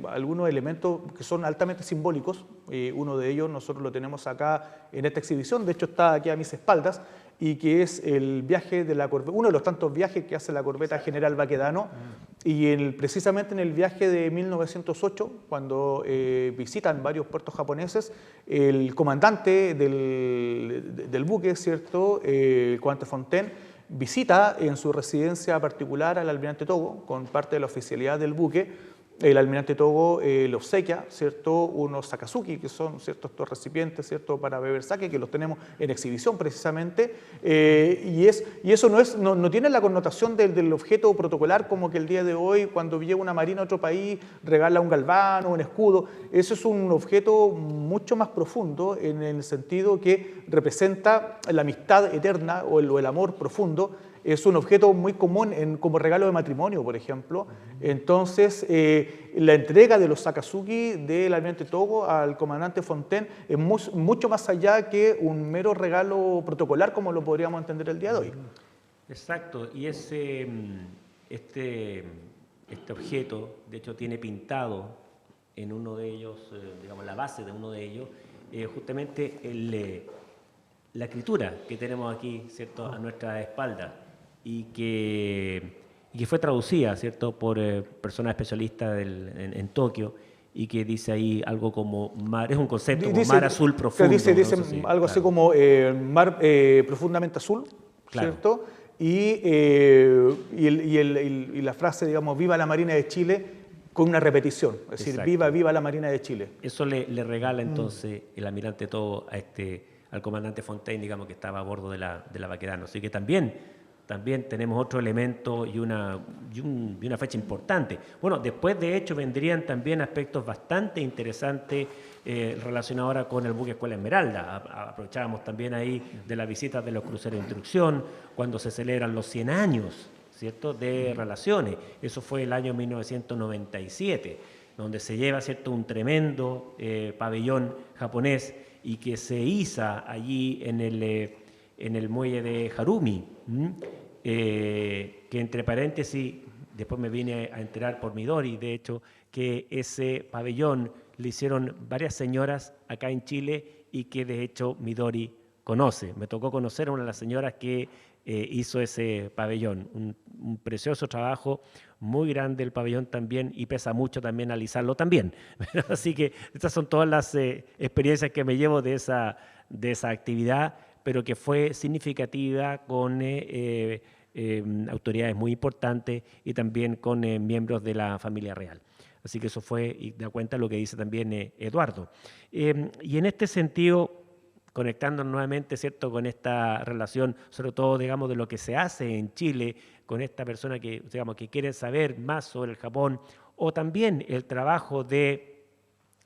Speaker 3: algunos elementos que son altamente simbólicos. Uno de ellos nosotros lo tenemos acá en esta exhibición, de hecho está aquí a mis espaldas, y que es el viaje de la corbeta, uno de los tantos viajes que hace la corbeta General Baquedano, y precisamente en el viaje de 1908, cuando visitan varios puertos japoneses, el comandante del buque, ¿cierto?, el comandante Fontaine, visita en su residencia particular al almirante Togo, con parte de la oficialidad del buque. El almirante Togo le obsequia, ¿cierto?, unos sakazuki, que son, ¿cierto?, estos recipientes, ¿cierto?, para beber sake, que los tenemos en exhibición precisamente, y eso no tiene la connotación del objeto protocolar, como que el día de hoy, cuando llega una marina a otro país, regala un galván o un escudo. Eso es un objeto mucho más profundo, en el sentido que representa la amistad eterna o el amor profundo. Es un objeto muy común como regalo de matrimonio, por ejemplo. Entonces, la entrega de los sakazuki del almirante Togo al comandante Fontaine es mucho más allá que un mero regalo protocolar, como lo podríamos entender el día de hoy.
Speaker 1: Exacto, y este objeto, de hecho, tiene pintado en uno de ellos, digamos, la base de uno de ellos, justamente la escritura que tenemos aquí, ¿cierto?, a nuestra espalda. Y que fue traducida, ¿cierto?, por personas especialistas en Tokio, y que dice ahí algo como mar, es un concepto como mar azul profundo.
Speaker 3: Dice
Speaker 1: ¿no?
Speaker 3: Sí, algo así como mar profundamente azul, claro, ¿cierto? Y la frase, digamos, viva la Marina de Chile, con una repetición, es decir, viva la Marina de Chile.
Speaker 1: Eso le regala entonces el almirante Togo al comandante Fontaine, digamos, que estaba a bordo de la Baquedano. Así que también tenemos otro elemento y una fecha importante. Bueno, después de hecho vendrían también aspectos bastante interesantes relacionados ahora con el buque Escuela Esmeralda. Aprovechábamos también ahí de las visitas de los cruceros de instrucción, cuando se celebran los 100 años, ¿cierto?, de relaciones. Eso fue el año 1997, donde se lleva, ¿cierto?, un tremendo pabellón japonés y que se iza allí en el muelle de Harumi, que entre paréntesis, después me vine a enterar por Midori, de hecho, que ese pabellón le hicieron varias señoras acá en Chile y que de hecho Midori conoce. Me tocó conocer a una de las señoras que hizo ese pabellón. Un precioso trabajo, muy grande el pabellón también, y pesa mucho también alisarlo también. Así que estas son todas las experiencias que me llevo de esa actividad, pero que fue significativa con autoridades muy importantes y también con miembros de la familia real. Así que eso fue, y da cuenta lo que dice también Eduardo. Y en este sentido, conectándonos nuevamente, ¿cierto?, con esta relación, sobre todo, digamos, de lo que se hace en Chile, con esta persona que, digamos, que quiere saber más sobre el Japón, o también el trabajo de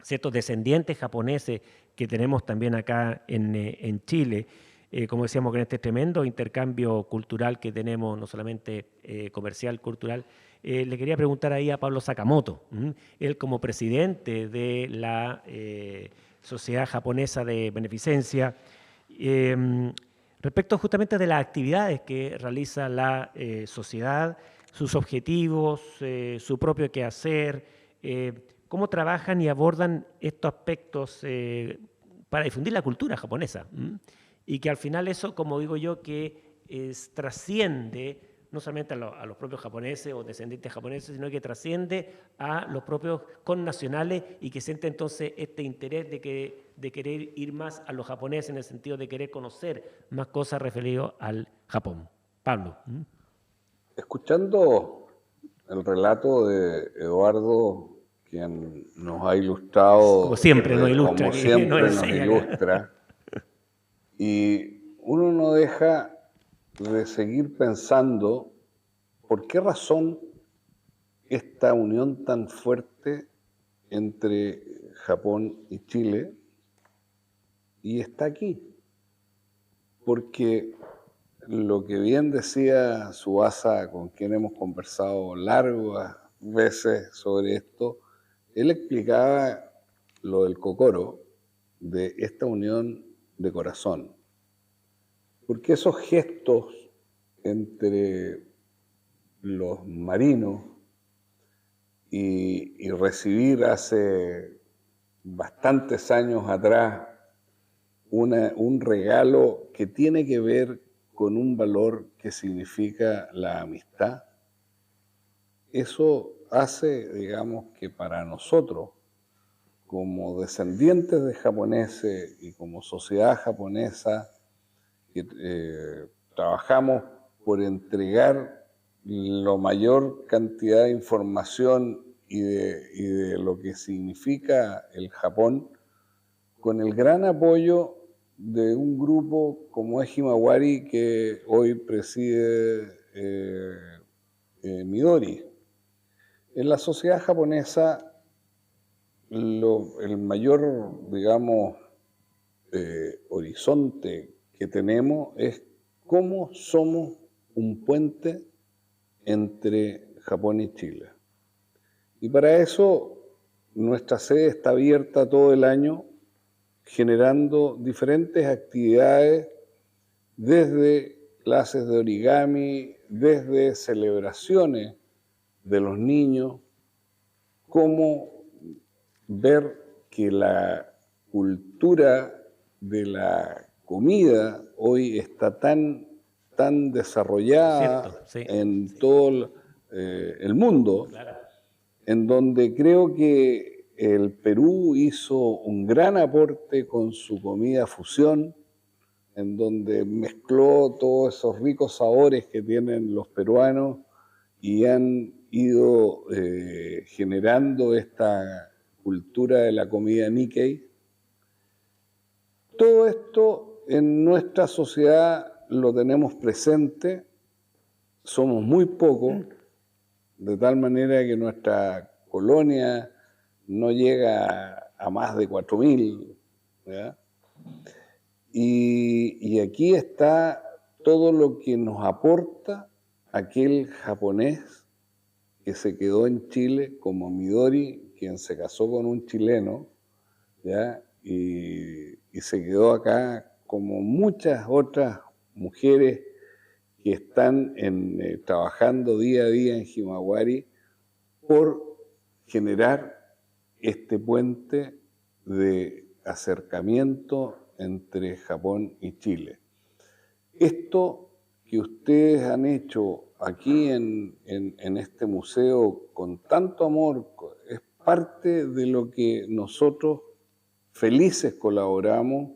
Speaker 1: ciertos descendientes japoneses que tenemos también acá en Chile, como decíamos, con este tremendo intercambio cultural que tenemos, no solamente comercial, cultural. Le quería preguntar ahí a Pablo Sakamoto, él como presidente de la Sociedad Japonesa de Beneficencia, respecto justamente de las actividades que realiza la sociedad, sus objetivos, su propio quehacer, cómo trabajan y abordan estos aspectos para difundir la cultura japonesa. Y que al final eso, como digo yo, que trasciende no solamente a los propios japoneses o descendientes japoneses, sino que trasciende a los propios connacionales y que siente entonces este interés de querer ir más a los japoneses en el sentido de querer conocer más cosas referidas al Japón. Pablo.
Speaker 4: Escuchando el relato de Eduardo, quien nos ha ilustrado,
Speaker 1: Como siempre nos ilustra,
Speaker 4: como siempre
Speaker 1: nos
Speaker 4: nos
Speaker 1: enseña
Speaker 4: ilustra, y uno no deja de seguir pensando por qué razón esta unión tan fuerte entre Japón y Chile, y está aquí. Porque lo que bien decía Tsubasa, con quien hemos conversado largas veces sobre esto, él explicaba lo del Kokoro, de esta unión de corazón. Porque esos gestos entre los marinos y recibir hace bastantes años atrás un regalo que tiene que ver con un valor que significa la amistad, eso hace, digamos, que para nosotros, como descendientes de japoneses y como sociedad japonesa, que trabajamos por entregar la mayor cantidad de información y de lo que significa el Japón, con el gran apoyo de un grupo como es Himawari, que hoy preside Midori. En la sociedad japonesa, el mayor, digamos, horizonte que tenemos es cómo somos un puente entre Japón y Chile. Y para eso nuestra sede está abierta todo el año, generando diferentes actividades, desde clases de origami, desde celebraciones de los niños, cómo ver que la cultura de la comida hoy está tan desarrollada
Speaker 1: Cierto, sí,
Speaker 4: en todo el mundo,
Speaker 1: claro.
Speaker 4: en donde creo que el Perú hizo un gran aporte con su comida fusión, en donde mezcló todos esos ricos sabores que tienen los peruanos y han ido generando esta cultura de la comida Nikkei. Todo esto en nuestra sociedad lo tenemos presente, somos muy pocos, de tal manera que nuestra colonia no llega a más de 4.000, ¿ya? Y aquí está todo lo que nos aporta aquel japonés que se quedó en Chile, como Midori, quien se casó con un chileno, ¿ya? Y se quedó acá, como muchas otras mujeres que están trabajando día a día en Himawari por generar este puente de acercamiento entre Japón y Chile. Esto que ustedes han hecho aquí en este museo con tanto amor es parte de lo que nosotros felices colaboramos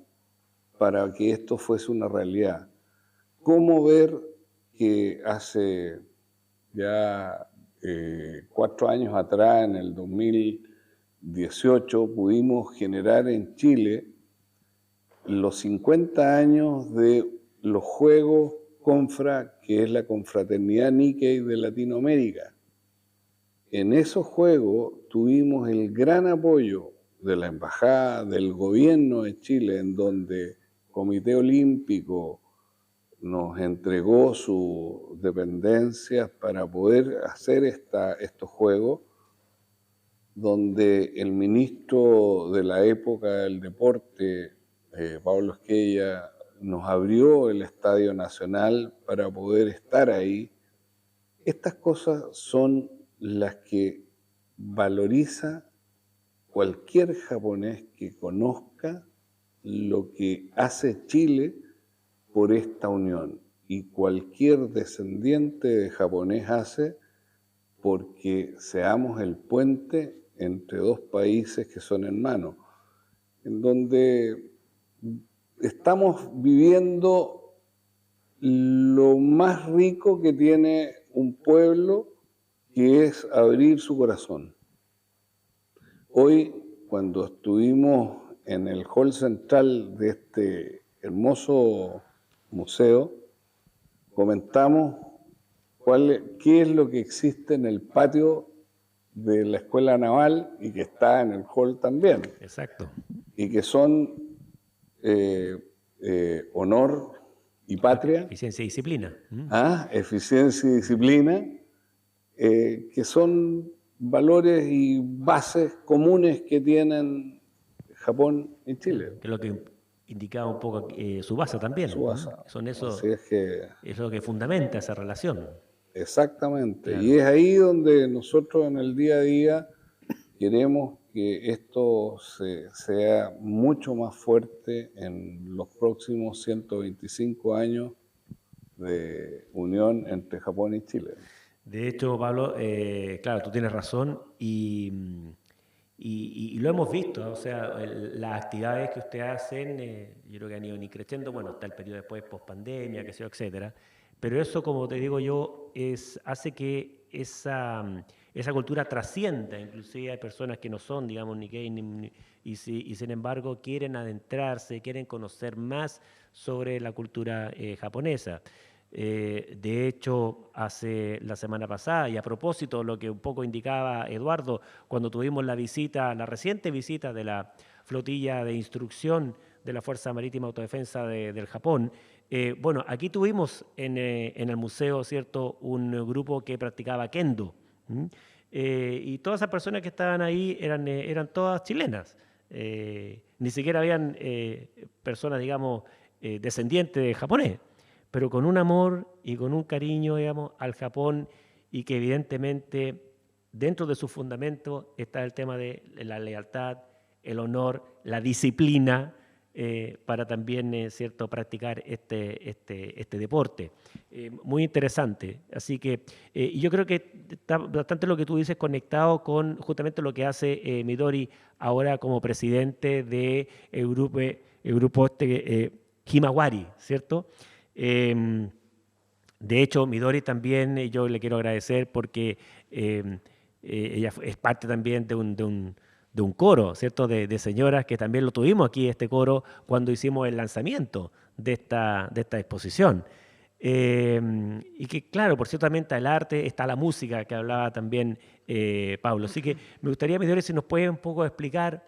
Speaker 4: para que esto fuese una realidad. ¿Cómo ver que hace ya 4 años atrás, en el 2018, pudimos generar en Chile los 50 años de los Juegos Confra, que es la confraternidad Nikkei de Latinoamérica? En esos juegos tuvimos el gran apoyo de la Embajada, del gobierno de Chile, en donde el Comité Olímpico nos entregó sus dependencias para poder hacer estos juegos, donde el ministro de la época del deporte, Pablo Esquella, nos abrió el Estadio Nacional para poder estar ahí. Estas cosas son las que valoriza cualquier japonés que conozca lo que hace Chile por esta unión, y cualquier descendiente de japonés hace porque seamos el puente entre dos países que son hermanos, en donde estamos viviendo lo más rico que tiene un pueblo, que es abrir su corazón. Hoy, cuando estuvimos en el hall central de este hermoso museo, comentamos qué es lo que existe en el patio de la Escuela Naval y que está en el hall también.
Speaker 1: Exacto.
Speaker 4: Y que son honor y patria.
Speaker 1: Eficiencia y disciplina.
Speaker 4: Eficiencia y disciplina, que son valores y bases comunes que tienen Japón y Chile.
Speaker 1: Que es lo que indicaba un poco Tsubasa también.
Speaker 4: Tsubasa.
Speaker 1: Son esos,
Speaker 4: Así es que,
Speaker 1: es lo que fundamenta esa relación.
Speaker 4: exactamente.
Speaker 1: Claro.
Speaker 4: Y es ahí donde nosotros en el día a día queremos que esto sea mucho más fuerte en los próximos 125 años de unión entre Japón y Chile.
Speaker 1: De hecho, Pablo, claro, tú tienes razón y lo hemos visto, o sea, las actividades que ustedes hacen, yo creo que han ido ni creciendo, bueno, está el periodo después post-pandemia, que sé yo, etcétera, pero eso, como te digo yo, hace que esa cultura trascienda, inclusive hay personas que no son, digamos, Nikkei, y sin embargo quieren adentrarse, quieren conocer más sobre la cultura japonesa. De hecho, la semana pasada, y a propósito de lo que un poco indicaba Eduardo, cuando tuvimos la reciente visita de la flotilla de instrucción de la Fuerza Marítima Autodefensa del Japón, bueno, aquí tuvimos en el museo, ¿cierto?, un grupo que practicaba kendo. Y todas esas personas que estaban ahí eran todas chilenas. Ni siquiera habían personas, digamos, descendientes de japonés, pero con un amor y con un cariño, digamos, al Japón, y que evidentemente dentro de sus fundamentos está el tema de la lealtad, el honor, la disciplina, para también, ¿cierto?, practicar este deporte. Muy interesante. Así que y yo creo que está bastante lo que tú dices conectado con justamente lo que hace Midori ahora como presidente del grupo Himawari, ¿cierto? De hecho, Midori también, yo le quiero agradecer porque ella es parte también de un coro, ¿cierto? De señoras que también lo tuvimos aquí, este coro, cuando hicimos el lanzamiento de esta exposición. Y que, claro, por cierto, también está el arte, está la música que hablaba también Pablo. Así que me gustaría, Midori, si nos puedes un poco explicar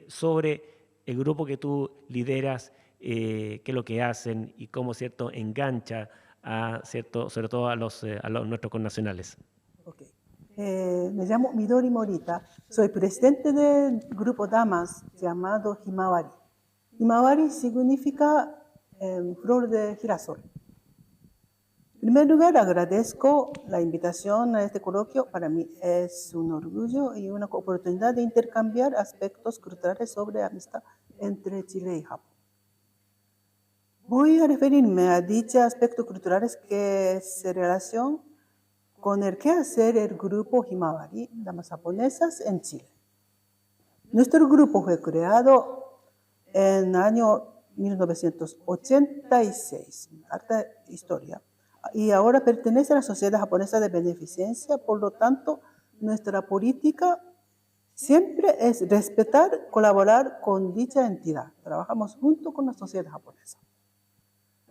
Speaker 1: sobre el grupo que tú lideras, qué es lo que hacen y cómo, ¿cierto?, engancha ¿cierto?, sobre todo a nuestros connacionales.
Speaker 5: Okay. Me llamo Midori Morita, soy presidente del grupo Damas llamado Himawari. Himawari significa flor de girasol. En primer lugar, agradezco la invitación a este coloquio. Para mí es un orgullo y una oportunidad de intercambiar aspectos culturales sobre amistad entre Chile y Japón. Voy a referirme a dichos aspectos culturales que se relacionan con el quehacer del grupo Himawari, Damas Japonesas, en Chile. Nuestro grupo fue creado en el año 1986, harta historia, y ahora pertenece a la Sociedad Japonesa de Beneficencia. Por lo tanto, nuestra política siempre es respetar, colaborar con dicha entidad. Trabajamos junto con la sociedad japonesa.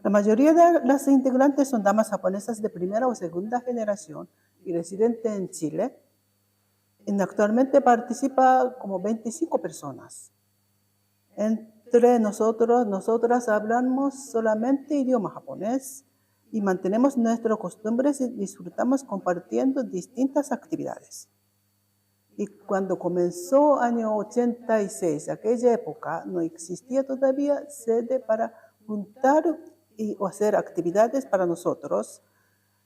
Speaker 5: La mayoría de las integrantes son damas japonesas de primera o segunda generación y residentes en Chile. Actualmente participa como 25 personas. Entre nosotras hablamos solamente idioma japonés y mantenemos nuestras costumbres y disfrutamos compartiendo distintas actividades. Y cuando comenzó año 86, aquella época, no existía todavía sede para juntar o hacer actividades para nosotros.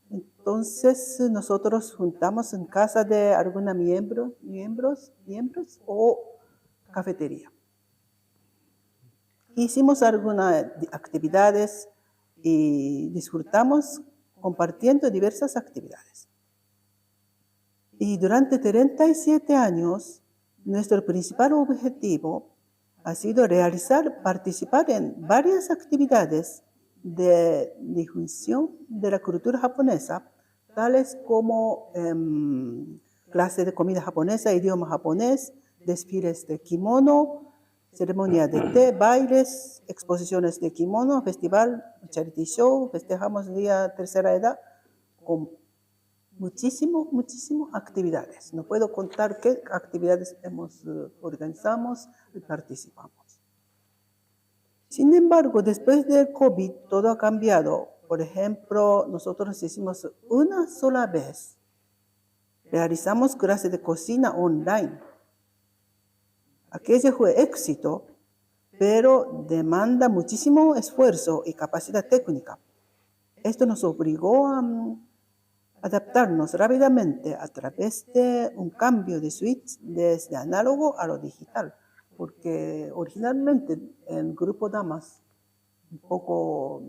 Speaker 5: Entonces nosotros juntamos en casa de algunos miembros o cafetería. Hicimos algunas actividades y disfrutamos compartiendo diversas actividades. Y durante 37 años, nuestro principal objetivo ha sido participar en varias actividades de difusión de la cultura japonesa, tales como clases de comida japonesa, idioma japonés, desfiles de kimono, ceremonia de té, bailes, exposiciones de kimono, festival, charity show, festejamos el día tercera edad con muchísimas actividades. No puedo contar qué actividades organizamos y participamos. Sin embargo, después del COVID, todo ha cambiado. Por ejemplo, nosotros hicimos una sola vez. Realizamos clases de cocina online. Aquello fue éxito, pero demanda muchísimo esfuerzo y capacidad técnica. Esto nos obligó a adaptarnos rápidamente a través de un cambio de switch desde análogo a lo digital, porque originalmente en Grupo Damas, un poco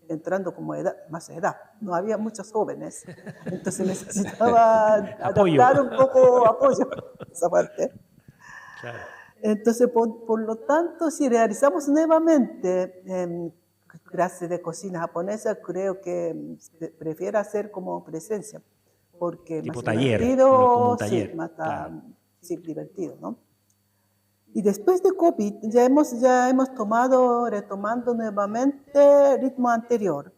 Speaker 5: entrando como más edad, no había muchos jóvenes, entonces necesitaba adaptar un poco apoyo esa parte.
Speaker 1: Claro.
Speaker 5: Entonces, por lo tanto, si realizamos nuevamente clases de cocina japonesa, creo que prefiero hacer como presencia, porque
Speaker 1: tipo
Speaker 5: más
Speaker 1: taller,
Speaker 5: divertido,
Speaker 1: no como un taller,
Speaker 5: sí, más
Speaker 1: claro.
Speaker 5: sí, divertido, ¿no? Y después de COVID ya hemos retomando nuevamente ritmo anterior.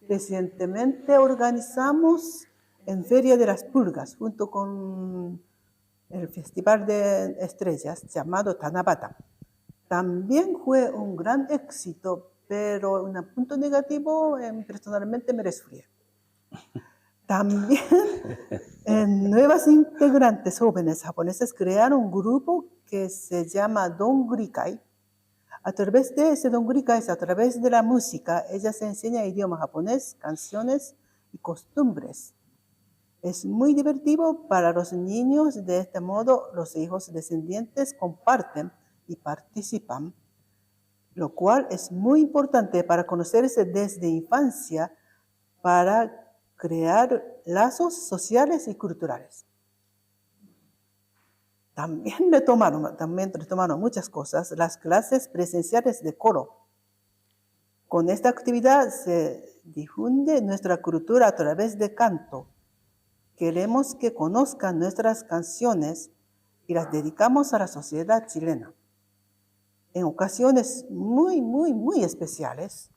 Speaker 5: Recientemente organizamos en Feria de las Pulgas, junto con el Festival de Estrellas llamado Tanabata. También fue un gran éxito, pero un punto negativo, personalmente me resfrié. También nuevas integrantes jóvenes japoneses crearon un grupo que se llama Dongurikai. A través de ese Dongurikai, a través de la música, ella se enseña idioma japonés, canciones y costumbres. Es muy divertido para los niños. De este modo, los hijos descendientes comparten y participan, lo cual es muy importante para conocerse desde infancia, para crear lazos sociales y culturales. También retomaron muchas cosas, las clases presenciales de coro. Con esta actividad se difunde nuestra cultura a través de canto. Queremos que conozcan nuestras canciones y las dedicamos a la sociedad chilena. En ocasiones muy especiales,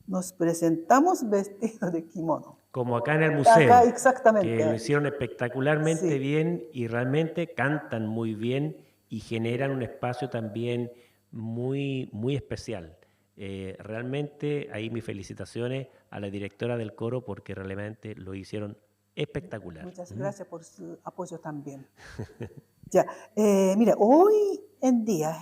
Speaker 5: nos presentamos vestidos de kimono.
Speaker 1: Como acá en el museo,
Speaker 5: Acá, exactamente.
Speaker 1: que lo hicieron espectacularmente
Speaker 5: Sí.
Speaker 1: bien y realmente cantan muy bien y generan un espacio también muy especial. Realmente ahí mis felicitaciones a la directora del coro porque realmente lo hicieron espectacular.
Speaker 5: Muchas gracias por su apoyo también. Ya, mira, hoy en día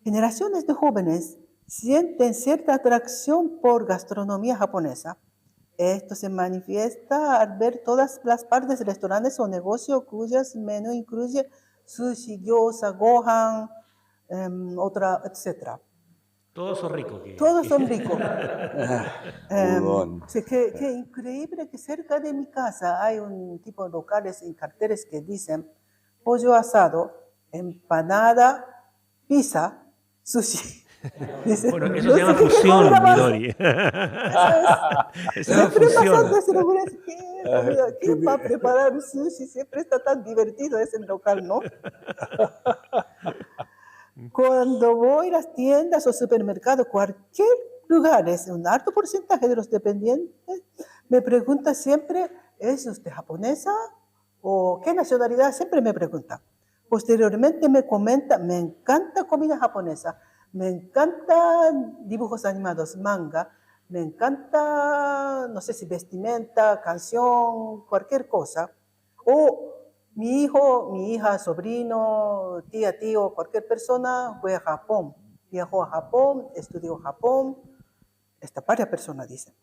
Speaker 5: generaciones de jóvenes sienten cierta atracción por gastronomía japonesa. Esto se manifiesta al ver todas las partes de restaurantes o negocios cuyas menú incluye sushi, gyoza, gohan, etc.
Speaker 1: Todos son ricos.
Speaker 5: Todos son ricos.
Speaker 4: Udon.
Speaker 5: Sí, qué increíble que cerca de mi casa hay un tipo de locales y carteles que dicen pollo asado, empanada, pizza, sushi. Dice,
Speaker 1: Bueno, eso
Speaker 5: no
Speaker 1: se llama
Speaker 5: sé qué
Speaker 1: fusión,
Speaker 5: comida más.
Speaker 1: Midori.
Speaker 5: Eso es.
Speaker 1: Eso se llama
Speaker 5: Siempre
Speaker 1: fusión.
Speaker 5: pasando ese lugar, ¿quién va a preparar sushi? Siempre está tan divertido ese local, ¿no? Cuando voy a las tiendas o supermercados, cualquier lugar, es un alto porcentaje de los dependientes, me pregunta siempre, ¿es usted japonesa? ¿O qué nacionalidad? Siempre me pregunta. Posteriormente me comenta, me encanta comida japonesa, me encantan dibujos animados, manga, me encanta, no sé si vestimenta, canción, cualquier cosa. O mi hijo, mi hija, sobrino, tía, tío, cualquier persona fue a Japón, viajó a Japón, estudió Japón. Esta varias personas dicen.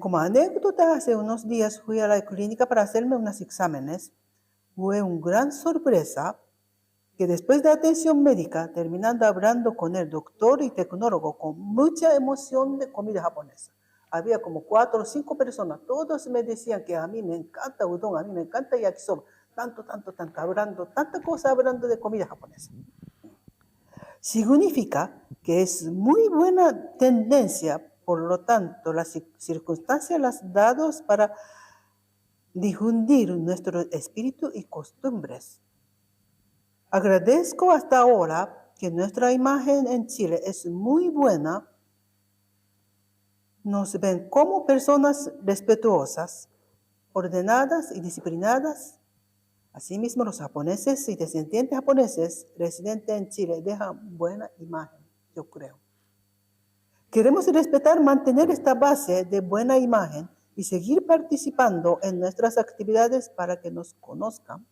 Speaker 5: Como anécdota, hace unos días fui a la clínica para hacerme unos exámenes. Fue una gran sorpresa que después de atención médica, terminando hablando con el doctor y tecnólogo con mucha emoción de comida japonesa. Había como 4 o 5 personas, todos me decían que a mí me encanta udon, a mí me encanta yakisoba, tanto, hablando, tanta cosa hablando de comida japonesa. Significa que es muy buena tendencia, por lo tanto, las circunstancias las dadas para difundir nuestro espíritu y costumbres. Agradezco hasta ahora que nuestra imagen en Chile es muy buena. Nos ven como personas respetuosas, ordenadas y disciplinadas. Asimismo, los japoneses y descendientes japoneses residentes en Chile dejan buena imagen, yo creo. Queremos respetar, mantener esta base de buena imagen y seguir participando en nuestras actividades para que nos conozcan.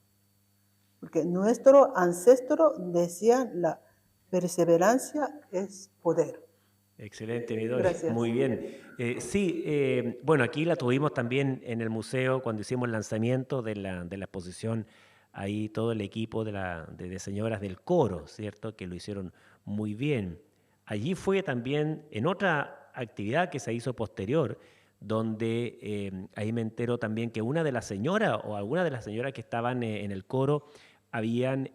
Speaker 5: Porque nuestro ancestro decía, la perseverancia es poder.
Speaker 1: Excelente, Midori.
Speaker 5: Gracias.
Speaker 1: Muy bien. Bueno, aquí la tuvimos también en el museo cuando hicimos el lanzamiento de la exposición. Ahí todo el equipo de señoras del coro, ¿cierto? Que lo hicieron muy bien. Allí fue también en otra actividad que se hizo posterior, donde ahí me entero también que una de las señoras o algunas de las señoras que estaban en el coro habían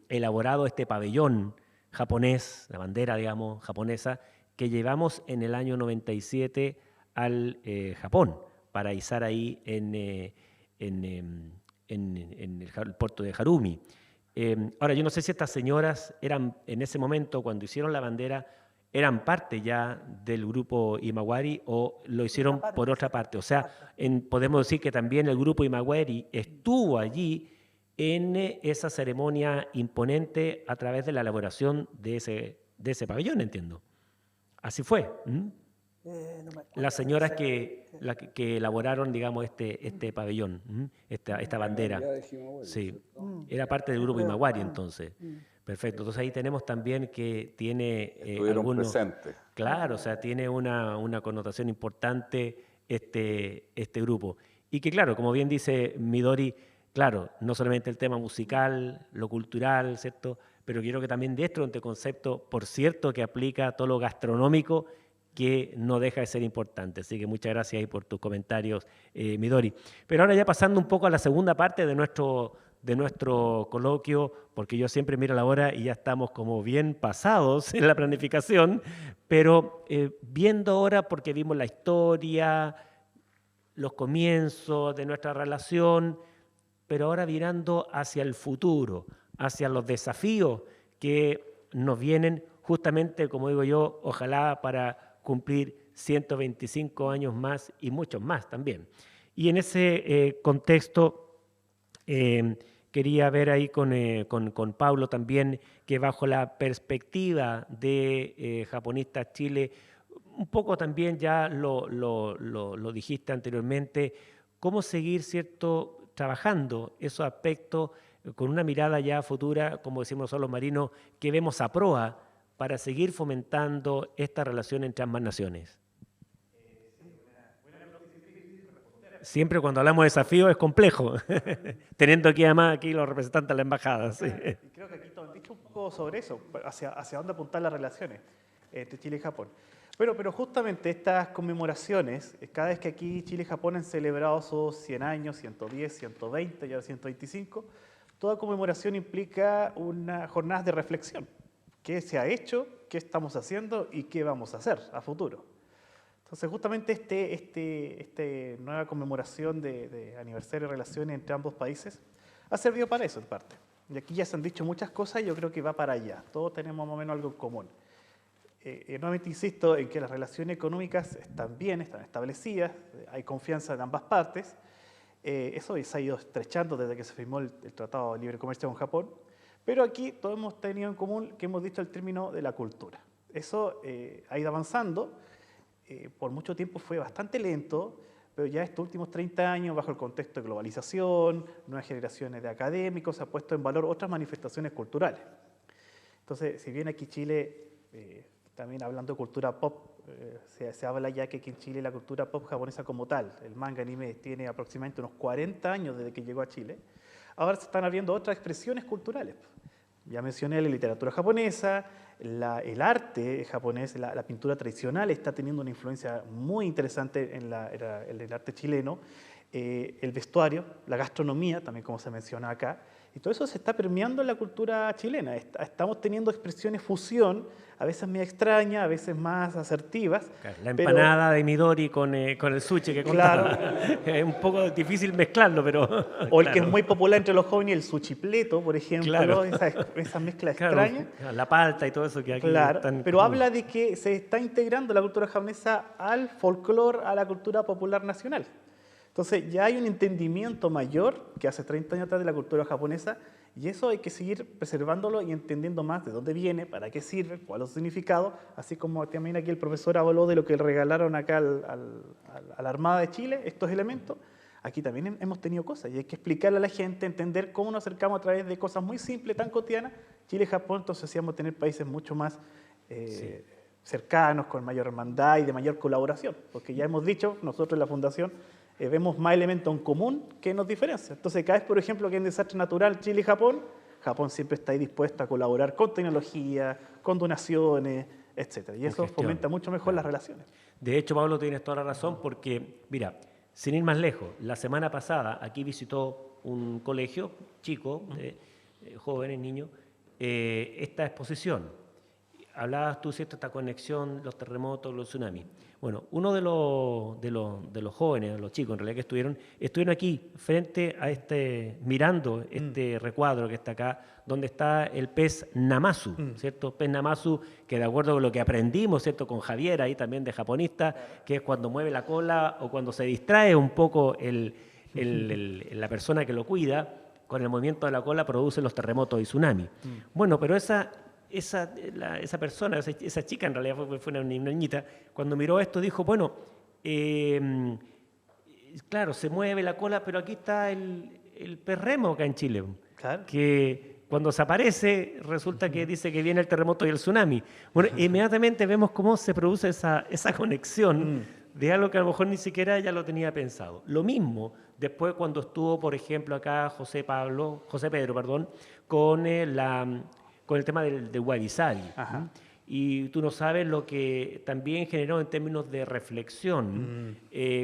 Speaker 1: elaborado este pabellón japonés, la bandera, digamos, japonesa, que llevamos en el año 97 al Japón para izar ahí en el puerto de Harumi. Ahora, yo no sé si estas señoras eran, en ese momento, cuando hicieron la bandera, eran parte ya del grupo Imawari o lo hicieron por otra parte. O sea, podemos decir que también el grupo Imawari estuvo allí en esa ceremonia imponente a través de la elaboración de ese pabellón, entiendo. Así fue. Las señoras que elaboraron, digamos, este pabellón, esta bandera. Sí, era parte del grupo Imawari, entonces. Perfecto. Entonces ahí tenemos también que tiene algunos...
Speaker 4: presentes.
Speaker 1: Claro, o sea, tiene una connotación importante este grupo. Y que, claro, como bien dice Midori, claro, no solamente el tema musical, lo cultural, ¿cierto? Pero quiero que también dentro de este concepto, por cierto, que aplica todo lo gastronómico, que no deja de ser importante. Así que muchas gracias ahí por tus comentarios, Midori. Pero ahora ya pasando un poco a la segunda parte de nuestro coloquio, porque yo siempre miro la hora y ya estamos como bien pasados en la planificación, pero viendo ahora, porque vimos la historia, los comienzos de nuestra relación, pero ahora mirando hacia el futuro, hacia los desafíos que nos vienen justamente, como digo yo, ojalá para cumplir 125 años más y muchos más también. Y en ese contexto quería ver ahí con Pablo también que bajo la perspectiva de Japonistas Chile, un poco también ya lo dijiste anteriormente, cómo seguir, ¿cierto?, trabajando esos aspectos con una mirada ya futura, como decimos nosotros los marinos, que vemos a proa para seguir fomentando esta relación entre ambas naciones. Siempre cuando hablamos de desafío es complejo, teniendo aquí además los representantes de la embajada. Sí.
Speaker 3: Y creo que aquí te han dicho un poco sobre eso, hacia dónde apuntar las relaciones entre Chile y Japón. Pero justamente estas conmemoraciones, cada vez que aquí Chile y Japón han celebrado sus 100 años, 110, 120 y ahora 125, toda conmemoración implica una jornada de reflexión. ¿Qué se ha hecho? ¿Qué estamos haciendo? ¿Y qué vamos a hacer a futuro? Entonces, justamente esta nueva conmemoración de aniversario de relaciones entre ambos países ha servido para eso, en parte. Y aquí ya se han dicho muchas cosas y yo creo que va para allá. Todos tenemos más o menos algo en común. Nuevamente insisto en que las relaciones económicas están bien, están establecidas, hay confianza en ambas partes. Eso se ha ido estrechando desde que se firmó el Tratado de Libre Comercio con Japón. Pero aquí todos hemos tenido en común que hemos dicho el término de la cultura. Eso ha ido avanzando. Por mucho tiempo fue bastante lento, pero ya estos últimos 30 años, bajo el contexto de globalización, nuevas generaciones de académicos, se ha puesto en valor otras manifestaciones culturales. Entonces, si bien aquí Chile, también hablando de cultura pop, Se habla ya que aquí en Chile la cultura pop japonesa como tal, el manga anime, tiene aproximadamente unos 40 años desde que llegó a Chile. Ahora se están abriendo otras expresiones culturales. Ya mencioné la literatura japonesa, el arte japonés, la pintura tradicional está teniendo una influencia muy interesante en el arte chileno, el vestuario, la gastronomía, también como se menciona acá, y todo eso se está permeando en la cultura chilena. Estamos teniendo expresiones fusión, a veces más extrañas, a veces más asertivas.
Speaker 1: Claro, la
Speaker 3: pero-
Speaker 1: empanada de Midori con el sushi que contaba.
Speaker 3: Claro.
Speaker 1: Es un poco difícil mezclarlo, pero...
Speaker 3: O el que es
Speaker 1: claro.
Speaker 3: muy popular entre los jóvenes, el suchipleto, por ejemplo,
Speaker 1: Claro.
Speaker 3: esa mezcla
Speaker 1: Claro,
Speaker 3: extraña.
Speaker 1: la palta y todo eso que aquí
Speaker 3: Claro,
Speaker 1: están
Speaker 3: pero
Speaker 1: como-
Speaker 3: habla de que se está integrando la cultura japonesa al folclore, a la cultura popular nacional. Entonces ya hay un entendimiento mayor que hace 30 años atrás de la cultura japonesa, y eso hay que seguir preservándolo y entendiendo más de dónde viene, para qué sirve, cuál es su significado, así como también aquí el profesor habló de lo que le regalaron acá a la Armada de Chile, estos elementos. Aquí también hemos tenido cosas y hay que explicarle a la gente, entender cómo nos acercamos a través de cosas muy simples, tan cotidianas. Chile y Japón, entonces hacíamos tener países mucho más cercanos, con mayor hermandad y de mayor colaboración, porque ya hemos dicho, nosotros en la Fundación vemos más elementos en común que nos diferencian. Entonces, cada vez, por ejemplo, que hay un desastre natural, Chile y Japón, Japón siempre está ahí dispuesto a colaborar con tecnología, con donaciones, etc. Y eso
Speaker 1: gestión.
Speaker 3: fomenta mucho mejor las relaciones.
Speaker 1: De hecho, Pablo, tienes toda la razón porque, mira, sin ir más lejos, la semana pasada aquí visitó un colegio chico, jóvenes, niños, esta exposición. Hablabas tú, ¿cierto?, esta conexión, los terremotos, los tsunamis. Bueno, uno de los jóvenes, los chicos en realidad que estuvieron aquí frente a mirando este recuadro que está acá, donde está el pez Namazu, ¿cierto? Pez Namazu, que de acuerdo con lo que aprendimos, ¿cierto?, con Javier ahí también de japonista, que es cuando mueve la cola o cuando se distrae un poco la persona que lo cuida, con el movimiento de la cola produce los terremotos y tsunamis. Bueno, pero esa persona, esa chica en realidad fue una niñita, cuando miró esto dijo, bueno, claro, se mueve la cola, pero aquí está el pez remo acá en Chile,
Speaker 3: Claro.
Speaker 1: que cuando se aparece resulta que dice que viene el terremoto y el tsunami. Bueno, inmediatamente vemos cómo se produce esa conexión de algo que a lo mejor ni siquiera ella lo tenía pensado. Lo mismo después cuando estuvo, por ejemplo, acá José Pedro, con el tema del Wabi-Sabi.
Speaker 3: Ajá.
Speaker 1: Y tú no sabes lo que también generó en términos de reflexión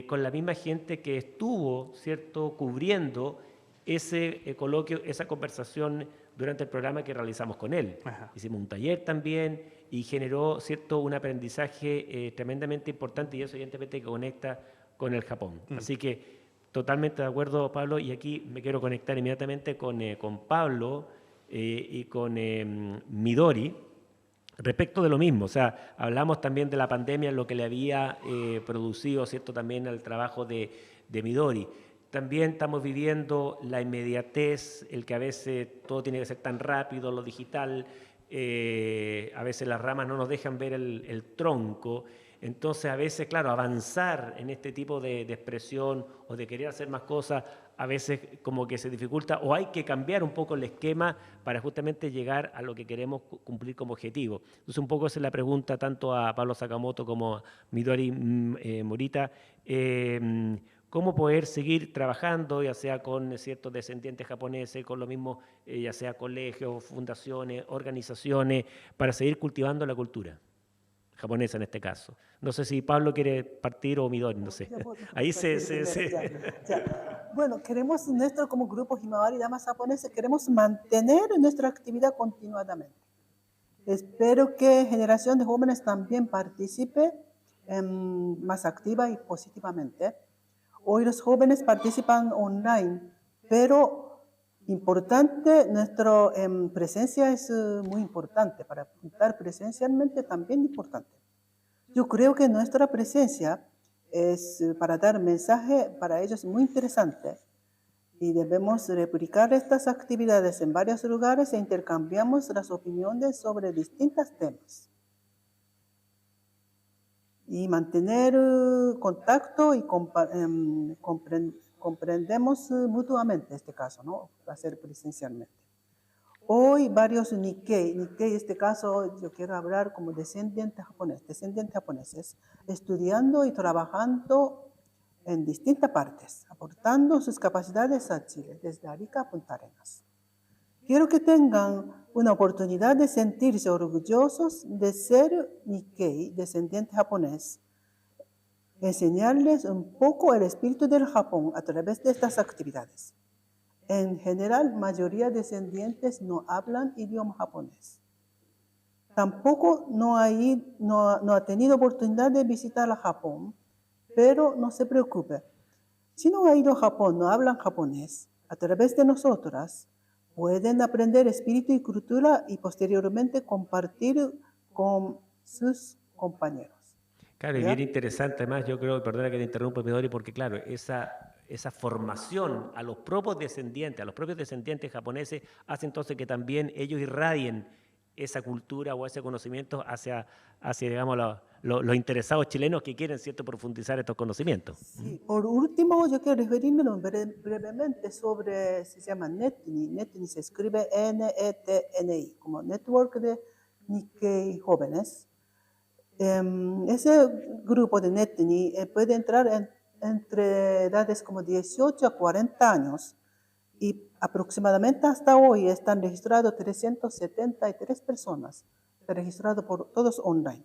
Speaker 1: con la misma gente que estuvo, ¿cierto?, cubriendo ese coloquio, esa conversación durante el programa que realizamos con él.
Speaker 3: Ajá.
Speaker 1: Hicimos un taller también y generó, ¿cierto?, un aprendizaje tremendamente importante y eso evidentemente que conecta con el Japón. Así que totalmente de acuerdo, Pablo, y aquí me quiero conectar inmediatamente con Pablo y con Midori, respecto de lo mismo. O sea, hablamos también de la pandemia, lo que le había producido, ¿cierto?, también al trabajo de Midori. También estamos viviendo la inmediatez, el que a veces todo tiene que ser tan rápido, lo digital, a veces las ramas no nos dejan ver el tronco. Entonces, a veces, claro, avanzar en este tipo de expresión o de querer hacer más cosas, a veces como que se dificulta o hay que cambiar un poco el esquema para justamente llegar a lo que queremos cumplir como objetivo. Entonces, un poco esa es la pregunta tanto a Pablo Sakamoto como a Midori Morita. Cómo poder seguir trabajando, ya sea con ciertos descendientes japoneses, con lo mismo, ya sea colegios, fundaciones, organizaciones, para seguir cultivando la cultura japonesa en este caso. No sé si Pablo quiere partir o Midori, no sé.
Speaker 5: Ya puedo
Speaker 1: Ahí
Speaker 5: partir primero, ya. Bueno, queremos nosotros como grupo Himawari Damas Japoneses, queremos mantener nuestra actividad continuadamente. Espero que generación de jóvenes también participe más activa y positivamente. Hoy los jóvenes participan online, pero importante, nuestra presencia es muy importante. Para estar presencialmente también importante. Yo creo que nuestra presencia es para dar mensaje para ellos muy interesante y debemos replicar estas actividades en varios lugares e intercambiamos las opiniones sobre distintos temas. Y mantener contacto y comprendemos mutuamente este caso, ¿no? Hacer presencialmente. Hoy varios Nikkei, en este caso yo quiero hablar como descendientes japoneses, estudiando y trabajando en distintas partes, aportando sus capacidades a Chile, desde Arica a Punta Arenas. Quiero que tengan una oportunidad de sentirse orgullosos de ser Nikkei, descendiente japonés, enseñarles un poco el espíritu del Japón a través de estas actividades. En general, mayoría de descendientes no hablan idioma japonés. Tampoco no ha tenido oportunidad de visitar a Japón, pero no se preocupe. Si no ha ido a Japón, no hablan japonés, a través de nosotras pueden aprender espíritu y cultura y posteriormente compartir con sus compañeros.
Speaker 1: Claro, y
Speaker 5: ¿Ya?
Speaker 1: bien interesante, además, yo creo, perdona que te interrumpa, Midori, porque claro, esa formación a los propios descendientes japoneses, hace entonces que también ellos irradien esa cultura o ese conocimiento hacia digamos, los interesados chilenos que quieren, ¿cierto?, profundizar estos conocimientos.
Speaker 5: Sí. Por último, yo quiero referirme brevemente sobre, se llama NETNI. NETNI se escribe NETNI, como Network de Nikkei Jóvenes. Ese grupo de NETNI puede entrar entre edades como 18 a 40 años y aproximadamente hasta hoy están registrados 373 personas, registrados por todos online.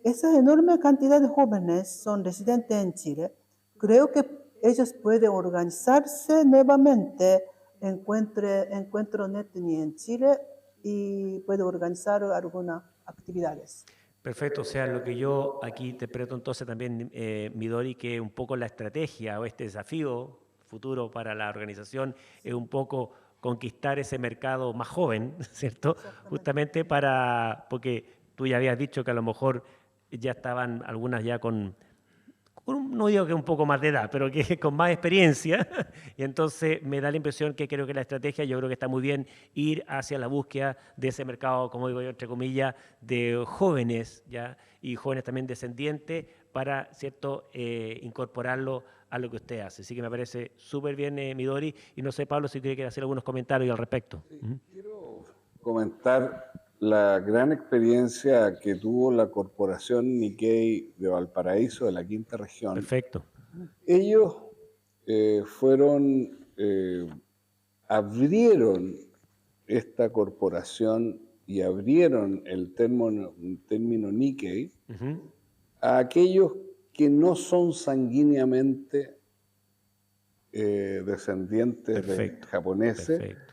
Speaker 5: Esa enorme cantidad de jóvenes son residentes en Chile. Creo que ellos pueden organizarse nuevamente, encuentro NETNI en Chile y pueden organizar algunas actividades.
Speaker 1: Perfecto, o sea, lo que yo aquí interpreto entonces también, Midori, que un poco la estrategia o este desafío futuro para la organización es un poco conquistar ese mercado más joven, ¿cierto? Justamente porque tú ya habías dicho que a lo mejor ya estaban algunas ya no digo que un poco más de edad, pero que con más experiencia, y entonces me da la impresión que creo que la estrategia, yo creo que está muy bien ir hacia la búsqueda de ese mercado, como digo yo, entre comillas, de jóvenes, ¿ya? Y jóvenes también descendientes, para, ¿cierto?, incorporarlo a lo que usted hace. Así que me parece súper bien, Midori, y no sé, Pablo, si quiere hacer algunos comentarios al respecto.
Speaker 4: Sí, quiero comentar la gran experiencia que tuvo la Corporación Nikkei de Valparaíso, de la quinta región.
Speaker 1: Perfecto.
Speaker 4: Ellos abrieron esta corporación y abrieron el término Nikkei a aquellos que no son sanguíneamente descendientes de japoneses,
Speaker 1: Perfecto.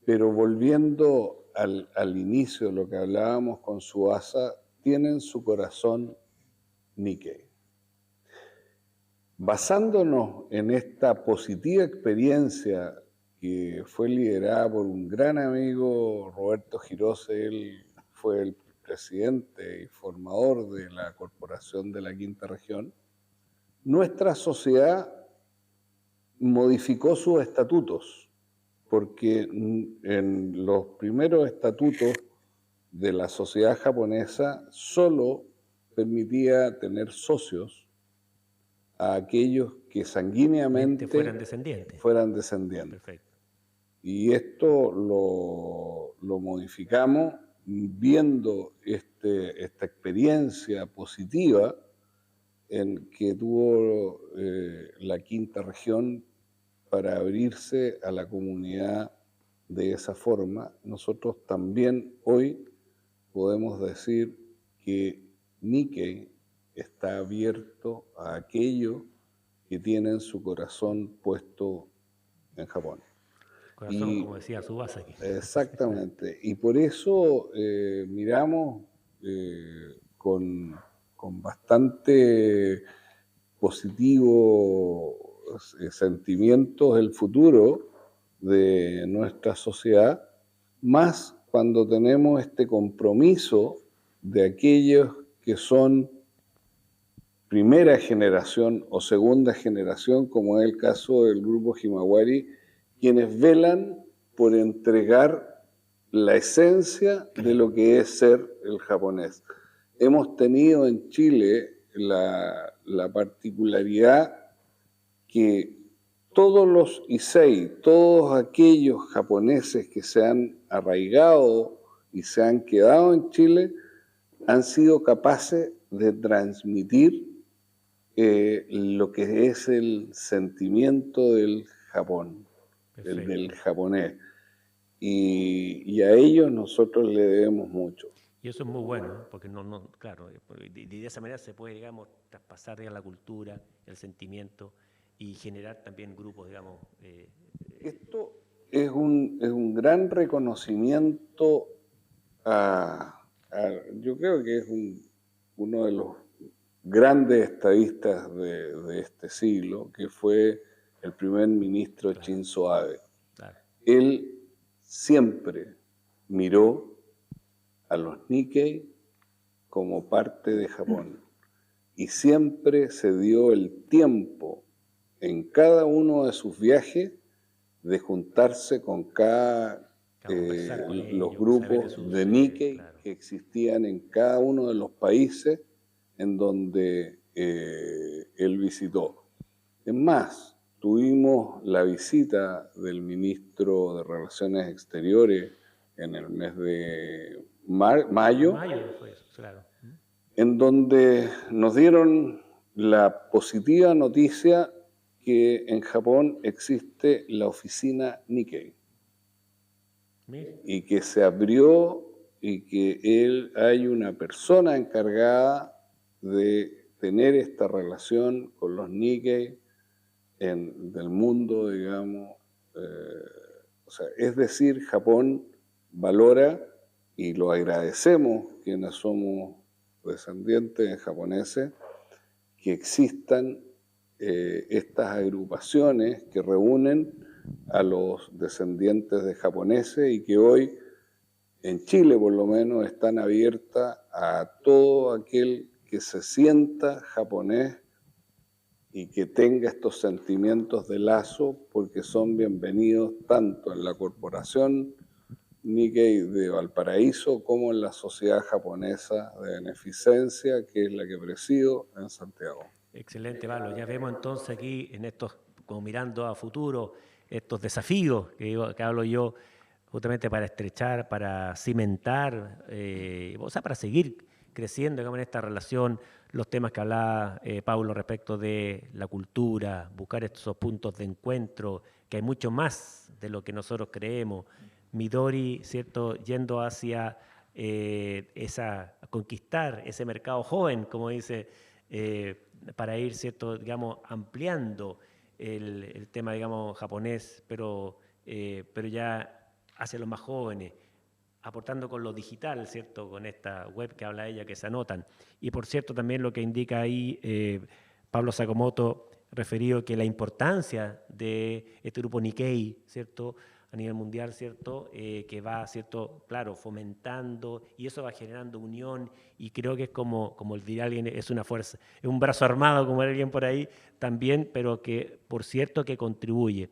Speaker 4: pero volviendo al inicio, lo que hablábamos con Suasa, tienen su corazón Nikkei. Basándonos en esta positiva experiencia que fue liderada por un gran amigo, Roberto Girose, él fue el presidente y formador de la Corporación de la Quinta Región, nuestra sociedad modificó sus estatutos, porque en los primeros estatutos de la sociedad japonesa solo permitía tener socios a aquellos que sanguíneamente
Speaker 1: fueran descendientes.
Speaker 4: Perfecto. Y esto lo modificamos viendo esta experiencia positiva en que tuvo la quinta región para abrirse a la comunidad de esa forma. Nosotros también hoy podemos decir que Nikkei está abierto a aquellos que tienen su corazón puesto en Japón.
Speaker 1: Corazón, como decía Tsubasa aquí.
Speaker 4: Exactamente. Y por eso miramos con bastante positivo sentimientos el futuro de nuestra sociedad, más cuando tenemos este compromiso de aquellos que son primera generación o segunda generación, como es el caso del grupo Himawari, quienes velan por entregar la esencia de lo que es ser el japonés. Hemos tenido en Chile la particularidad que todos los Issei, todos aquellos japoneses que se han arraigado y se han quedado en Chile, han sido capaces de transmitir lo que es el sentimiento del Japón, del japonés. Y a ellos nosotros le debemos mucho.
Speaker 1: Y eso es muy bueno, porque claro, y de esa manera se puede, digamos, traspasar la cultura, el sentimiento y generar también grupos, digamos.
Speaker 4: Esto es un gran reconocimiento yo creo que es uno de los grandes estadistas de este siglo, que fue el primer ministro Shinzo Abe.
Speaker 1: Claro.
Speaker 4: Él siempre miró a los Nikkei como parte de Japón y siempre se dio el tiempo en cada uno de sus viajes de juntarse con los grupos de Nikkei, claro, que existían en cada uno de los países en donde él visitó. Es más, tuvimos la visita del ministro de Relaciones Exteriores en el mes de mayo,
Speaker 1: fue eso, claro,
Speaker 4: en donde nos dieron la positiva noticia que en Japón existe la oficina Nikkei. Y que se abrió y que hay una persona encargada de tener esta relación con los Nikkei del mundo, digamos. O sea, es decir, Japón valora, y lo agradecemos quienes somos descendientes de japoneses, que existan estas agrupaciones que reúnen a los descendientes de japoneses y que hoy en Chile por lo menos están abiertas a todo aquel que se sienta japonés y que tenga estos sentimientos de lazo, porque son bienvenidos tanto en la corporación Nikkei de Valparaíso como en la sociedad japonesa de beneficencia, que es la que presido en Santiago.
Speaker 1: Excelente, Pablo. Ya vemos entonces aquí en estos, como mirando a futuro, estos desafíos que hablo yo, justamente para estrechar, para cimentar, o sea, para seguir creciendo, digamos, en esta relación, los temas que hablaba Pablo respecto de la cultura, buscar estos puntos de encuentro, que hay mucho más de lo que nosotros creemos. Midori, ¿cierto?, yendo hacia conquistar ese mercado joven, como dice, para ir, ¿cierto?, digamos, ampliando el tema, digamos, japonés, pero ya hacia los más jóvenes, aportando con lo digital, ¿cierto?, con esta web que habla ella, que se anotan. Y por cierto, también lo que indica ahí Pablo Sakamoto, referido que la importancia de este grupo Nikkei, ¿cierto?, a nivel mundial, ¿cierto?, que va, ¿cierto?, claro, fomentando, y eso va generando unión, y creo que es como diría alguien, es una fuerza, es un brazo armado, como alguien por ahí también, pero que, por cierto, que contribuye.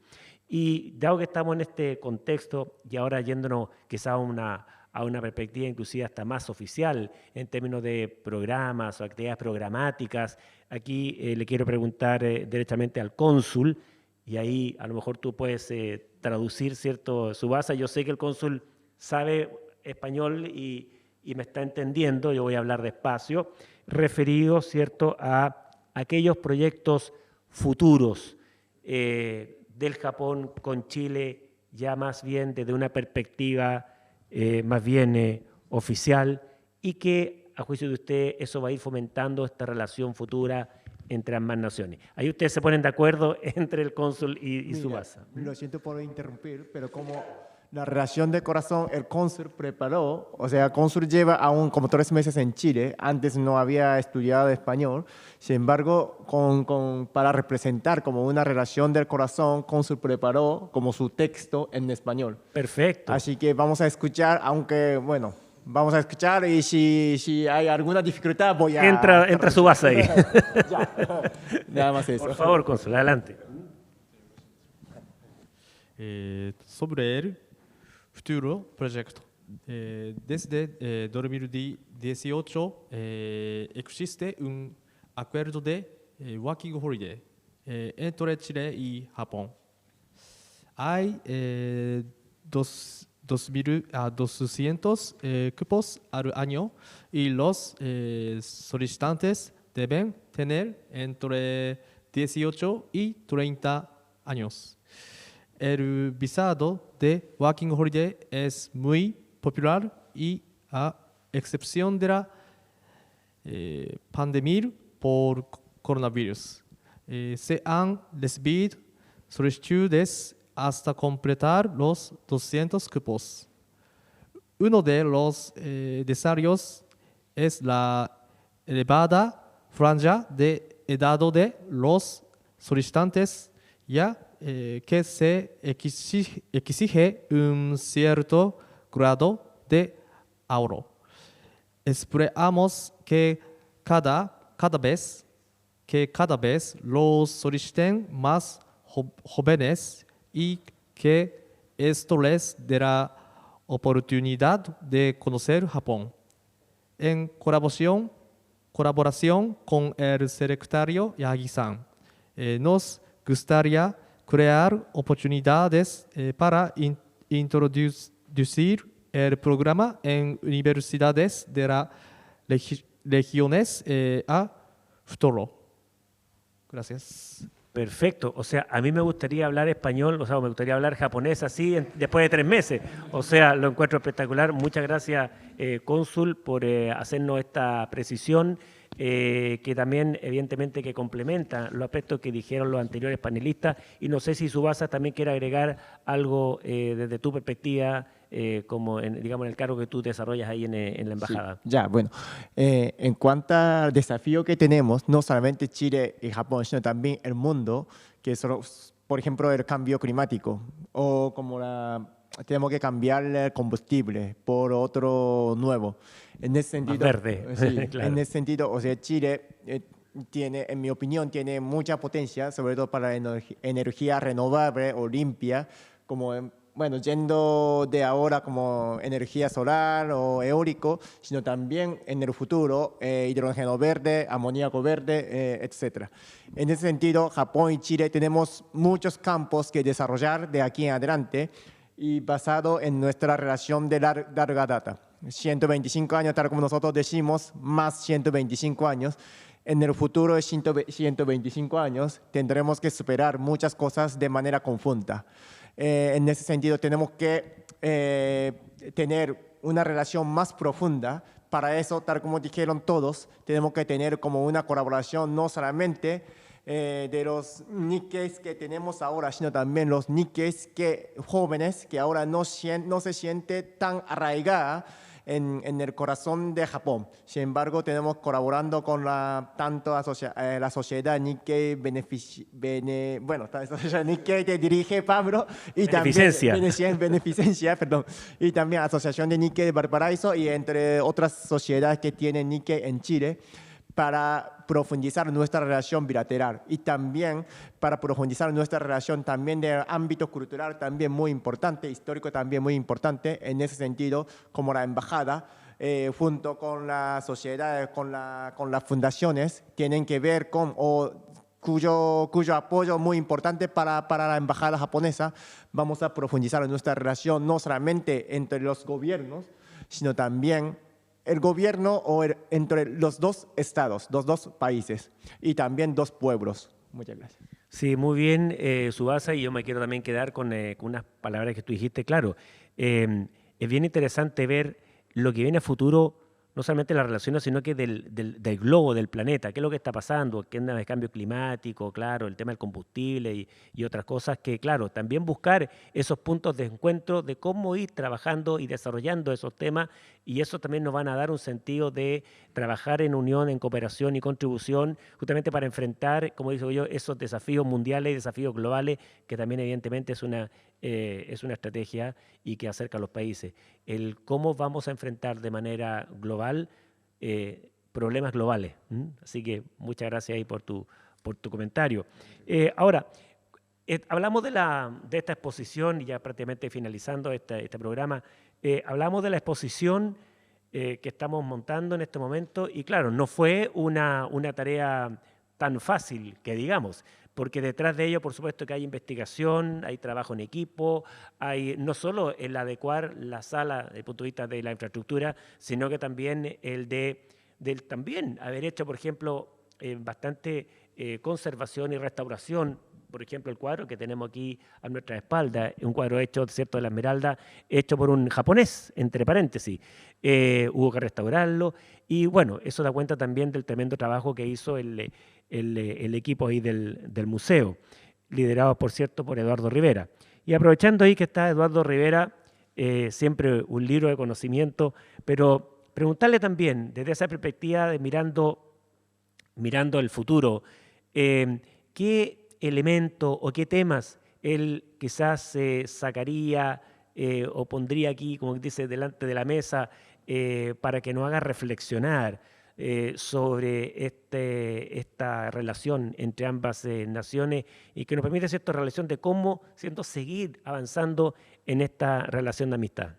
Speaker 1: Y dado que estamos en este contexto, y ahora yéndonos quizá a una perspectiva inclusive hasta más oficial, en términos de programas o actividades programáticas, aquí le quiero preguntar directamente al cónsul, y ahí a lo mejor tú puedes traducir, ¿cierto?, Tsubasa. Yo sé que el cónsul sabe español y me está entendiendo, yo voy a hablar despacio, referido, ¿cierto?, a aquellos proyectos futuros del Japón con Chile, ya más bien desde una perspectiva más bien oficial, y que, a juicio de usted, eso va a ir fomentando esta relación futura entre ambas naciones. Ahí ustedes se ponen de acuerdo entre el cónsul y Tsubasa.
Speaker 2: Lo siento por interrumpir, pero como la relación de corazón, el cónsul preparó, o sea, el cónsul lleva aún como 3 meses en Chile, antes no había estudiado español, sin embargo, para representar como una relación del corazón, cónsul preparó como su texto en español.
Speaker 1: Perfecto.
Speaker 2: Así que vamos a escuchar, aunque, bueno, vamos a escuchar, y si hay alguna dificultad voy a...
Speaker 1: Entra Tsubasa ahí.
Speaker 2: Ya. Nada más eso.
Speaker 1: Por favor, cónsul, adelante.
Speaker 6: Sobre el futuro proyecto. Desde 2018 existe un acuerdo de working holiday entre Chile y Japón. Hay 200 cupos al año y los solicitantes deben tener entre 18 y 30 años. El visado de Working Holiday es muy popular y a excepción de la pandemia por coronavirus, se han recibido solicitudes hasta completar los 200 cupos. Uno de los desafíos es la elevada franja de edad de los solicitantes, ya que se exige un cierto grado de ahorro. Esperamos que cada vez los soliciten más jóvenes y que esto les dará oportunidad de conocer Japón. En colaboración con el secretario Yagi-san, nos gustaría crear oportunidades para introducir el programa en universidades de las regiones a futuro. Gracias.
Speaker 1: Perfecto, o sea, a mí me gustaría hablar español, o sea, me gustaría hablar japonés así después de 3 meses, o sea, lo encuentro espectacular. Muchas gracias, cónsul, por hacernos esta precisión, que también evidentemente que complementa los aspectos que dijeron los anteriores panelistas, y no sé si Tsubasa también quiere agregar algo desde tu perspectiva, como digamos en el cargo que tú desarrollas ahí en la embajada.
Speaker 2: Sí, ya, bueno, en cuanto al desafío que tenemos, no solamente Chile y Japón, sino también el mundo, que es, por ejemplo, el cambio climático, o como tenemos que cambiar el combustible por otro nuevo. En ese sentido,
Speaker 1: más verde.
Speaker 2: Sí,
Speaker 1: Claro.
Speaker 2: En ese sentido, o sea, Chile tiene, en mi opinión, tiene mucha potencia, sobre todo para energía renovable o limpia, como bueno, yendo de ahora como energía solar o eólico, sino también en el futuro hidrógeno verde, amoníaco verde, etc. En ese sentido, Japón y Chile tenemos muchos campos que desarrollar de aquí en adelante y basado en nuestra relación de larga data. 125 años, tal como nosotros decimos, más 125 años. En el futuro de 125 años tendremos que superar muchas cosas de manera conjunta. En ese sentido, tenemos que tener una relación más profunda. Para eso, tal como dijeron todos, tenemos que tener como una colaboración no solamente de los Nikkeis que tenemos ahora, sino también los Nikkeis jóvenes que ahora no se siente tan arraigada en el corazón de Japón. Sin embargo, tenemos colaborando con tanto la sociedad Nikkei, bueno, la sociedad Nikkei que dirige Pablo, y también Beneficencia, perdón, y también Asociación de Nikkei de Valparaíso y entre otras sociedades que tienen Nikkei en Chile, para profundizar nuestra relación bilateral y también para profundizar nuestra relación también de ámbito cultural también muy importante, histórico también muy importante. En ese sentido, como la embajada, junto con la sociedad, con las fundaciones, tienen que ver con, cuyo apoyo muy importante para la embajada japonesa. Vamos a profundizar en nuestra relación no solamente entre los gobiernos, sino también el gobierno entre los dos estados, los dos países y también dos pueblos. Muchas gracias.
Speaker 1: Sí, muy bien, Tsubasa, y yo me quiero también quedar con unas palabras que tú dijiste. Claro, es bien interesante ver lo que viene a futuro, no solamente las relaciones, sino que del globo, del planeta, qué es lo que está pasando, qué es el cambio climático, claro, el tema del combustible y otras cosas que, claro, también buscar esos puntos de encuentro de cómo ir trabajando y desarrollando esos temas, y eso también nos van a dar un sentido de trabajar en unión, en cooperación y contribución, justamente para enfrentar, como digo yo, esos desafíos mundiales y desafíos globales, que también evidentemente es una estrategia y que acerca a los países. El cómo vamos a enfrentar de manera global problemas globales. Así que muchas gracias ahí por tu comentario. Ahora, hablamos de esta exposición, y ya prácticamente finalizando este programa, hablamos de la exposición que estamos montando en este momento, y claro, no fue una tarea tan fácil que digamos, porque detrás de ello, por supuesto, que hay investigación, hay trabajo en equipo, hay no solo el adecuar la sala desde el punto de vista de la infraestructura, sino que también del también haber hecho, por ejemplo, bastante conservación y restauración. Por ejemplo, el cuadro que tenemos aquí a nuestra espalda, un cuadro hecho, ¿cierto?, de la Esmeralda, hecho por un japonés, entre paréntesis. Hubo que restaurarlo y bueno, eso da cuenta también del tremendo trabajo que hizo el equipo ahí del museo, liderado, por cierto, por Eduardo Rivera. Y aprovechando ahí que está Eduardo Rivera, siempre un libro de conocimiento, pero preguntarle también, desde esa perspectiva de mirando el futuro, ¿qué elemento o qué temas él quizás sacaría o pondría aquí, como dice, delante de la mesa para que nos haga reflexionar sobre esta relación entre ambas naciones y que nos permite cierta relación de cómo seguir avanzando en esta relación de amistad?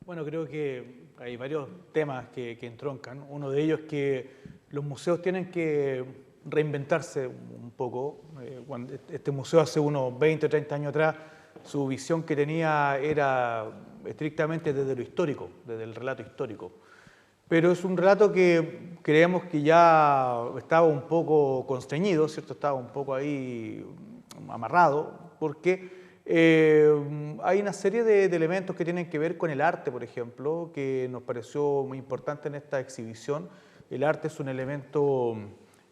Speaker 3: Bueno, creo que hay varios temas que entroncan. Uno de ellos es que los museos tienen que reinventarse un poco. Este museo hace unos 20 o 30 años atrás, su visión que tenía era estrictamente desde lo histórico, desde el relato histórico. Pero es un relato que creemos que ya estaba un poco constreñido, ¿cierto? Estaba un poco ahí amarrado, porque hay una serie de elementos que tienen que ver con el arte, por ejemplo, que nos pareció muy importante en esta exhibición. El arte es un elemento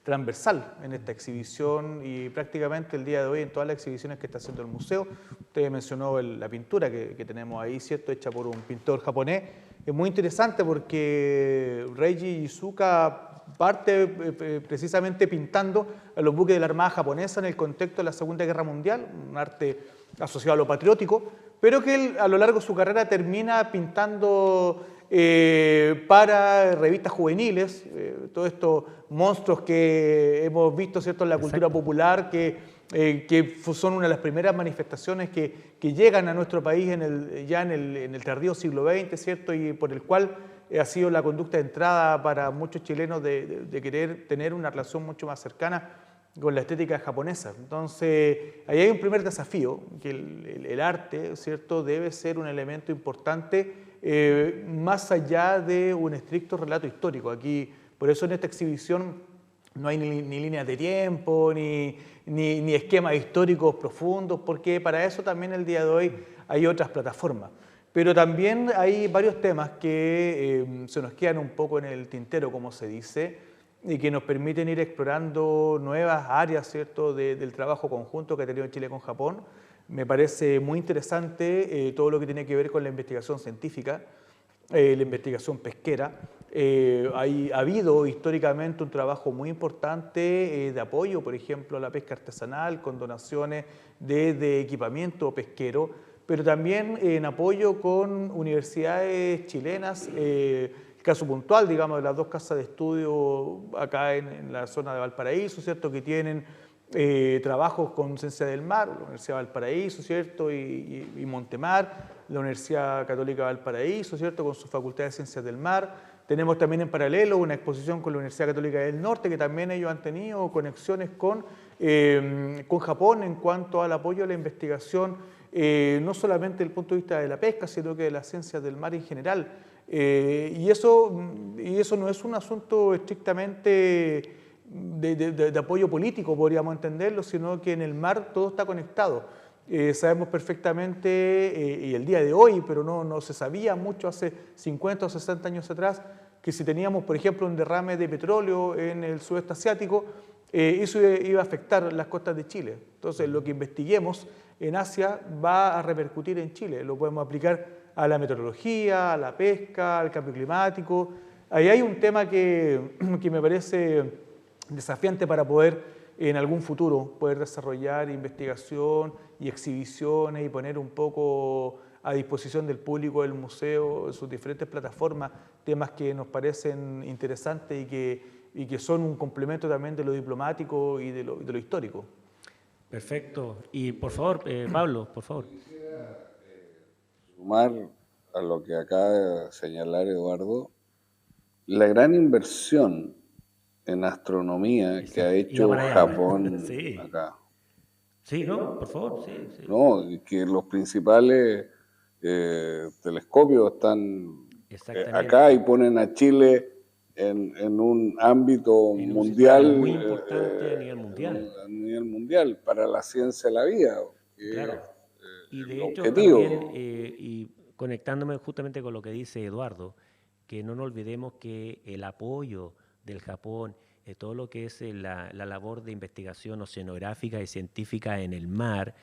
Speaker 3: transversal en esta exhibición y prácticamente el día de hoy en todas las exhibiciones que está haciendo el museo. Usted mencionó la pintura que tenemos ahí, ¿cierto?, hecha por un pintor japonés. Es muy interesante porque Reiji Iizuka parte precisamente pintando a los buques de la Armada japonesa en el contexto de la Segunda Guerra Mundial, un arte asociado a lo patriótico, pero que él a lo largo de su carrera termina pintando para revistas juveniles, todos estos monstruos que hemos visto, ¿cierto?, en la cultura popular, que son una de las primeras manifestaciones que llegan a nuestro país ya en el tardío siglo XX, ¿cierto?, y por el cual ha sido la conducta de entrada para muchos chilenos de querer tener una relación mucho más cercana con la estética japonesa. Entonces, ahí hay un primer desafío, que el arte, ¿cierto?, debe ser un elemento importante más allá de un estricto relato histórico. Aquí, por eso en esta exhibición no hay ni líneas de tiempo, ni esquemas históricos profundos, porque para eso también el día de hoy hay otras plataformas. Pero también hay varios temas que se nos quedan un poco en el tintero, como se dice, y que nos permiten ir explorando nuevas áreas, ¿cierto?, del trabajo conjunto que ha tenido Chile con Japón. Me parece muy interesante todo lo que tiene que ver con la investigación científica, la investigación pesquera. Ha habido históricamente un trabajo muy importante de apoyo, por ejemplo, a la pesca artesanal, con donaciones de equipamiento pesquero, pero también en apoyo con universidades chilenas, el caso puntual, digamos, de las dos casas de estudio acá en la zona de Valparaíso, ¿cierto?, que tienen trabajos con Ciencia del Mar, la Universidad de Valparaíso, ¿cierto?, y Montemar, la Universidad Católica de Valparaíso, ¿cierto?, con su Facultad de Ciencias del Mar. Tenemos también en paralelo una exposición con la Universidad Católica del Norte, que también ellos han tenido conexiones con Japón en cuanto al apoyo a la investigación, no solamente desde el punto de vista de la pesca, sino que de las ciencias del mar en general. Y eso no es un asunto estrictamente de apoyo político, podríamos entenderlo, sino que en el mar todo está conectado. Sabemos perfectamente, y el día de hoy, pero no se sabía mucho hace 50 o 60 años atrás, que si teníamos, por ejemplo, un derrame de petróleo en el sudeste asiático, eso iba a afectar las costas de Chile. Entonces, lo que investiguemos en Asia va a repercutir en Chile. Lo podemos aplicar a la meteorología, a la pesca, al cambio climático. Ahí hay un tema que me parece desafiante para poder en algún futuro poder desarrollar investigación y exhibiciones y poner un poco a disposición del público del museo en sus diferentes plataformas temas que nos parecen interesantes y que son un complemento también de lo diplomático y de lo histórico.
Speaker 1: Perfecto. Y por favor, Pablo, por favor.
Speaker 4: Quisiera sumar a lo que acaba de señalar Eduardo, la gran inversión en astronomía que ha
Speaker 1: Iba
Speaker 4: hecho
Speaker 1: para allá.
Speaker 4: Japón
Speaker 1: Sí.
Speaker 4: acá.
Speaker 1: Sí, ¿no? Por favor, sí, sí.
Speaker 4: ¿No? Y que los principales telescopios están
Speaker 1: Exactamente.
Speaker 4: acá y ponen a Chile en un ámbito
Speaker 1: En un
Speaker 4: mundial,
Speaker 1: sistema muy importante a nivel mundial.
Speaker 4: a nivel mundial para la ciencia de la vida, que
Speaker 1: Claro.
Speaker 4: es
Speaker 1: Y
Speaker 4: el
Speaker 1: de hecho
Speaker 4: objetivo.
Speaker 1: también, y conectándome justamente con lo que dice Eduardo, que no nos olvidemos que el apoyo del Japón, todo lo que es la labor de investigación oceanográfica y científica en el mar,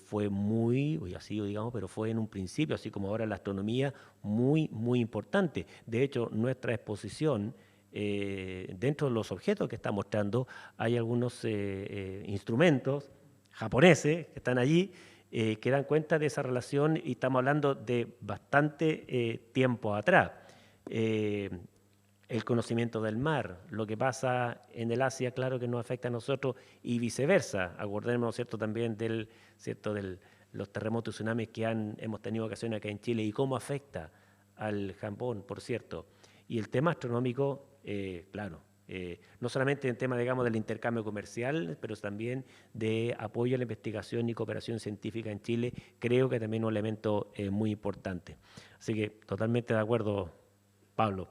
Speaker 1: fue muy, y así digamos, pero fue en un principio, así como ahora la astronomía, muy, muy importante. De hecho, nuestra exposición, dentro de los objetos que está mostrando, hay algunos instrumentos japoneses que están allí, que dan cuenta de esa relación, y estamos hablando de bastante tiempo atrás. El conocimiento del mar, lo que pasa en el Asia, claro que nos afecta a nosotros y viceversa. Acordémonos, ¿cierto?, también de los terremotos y tsunamis que hemos tenido ocasión acá en Chile y cómo afecta al Japón, por cierto. Y el tema astronómico, claro, no solamente en tema, digamos, del intercambio comercial, pero también de apoyo a la investigación y cooperación científica en Chile, creo que también es un elemento muy importante. Así que totalmente de acuerdo, Pablo.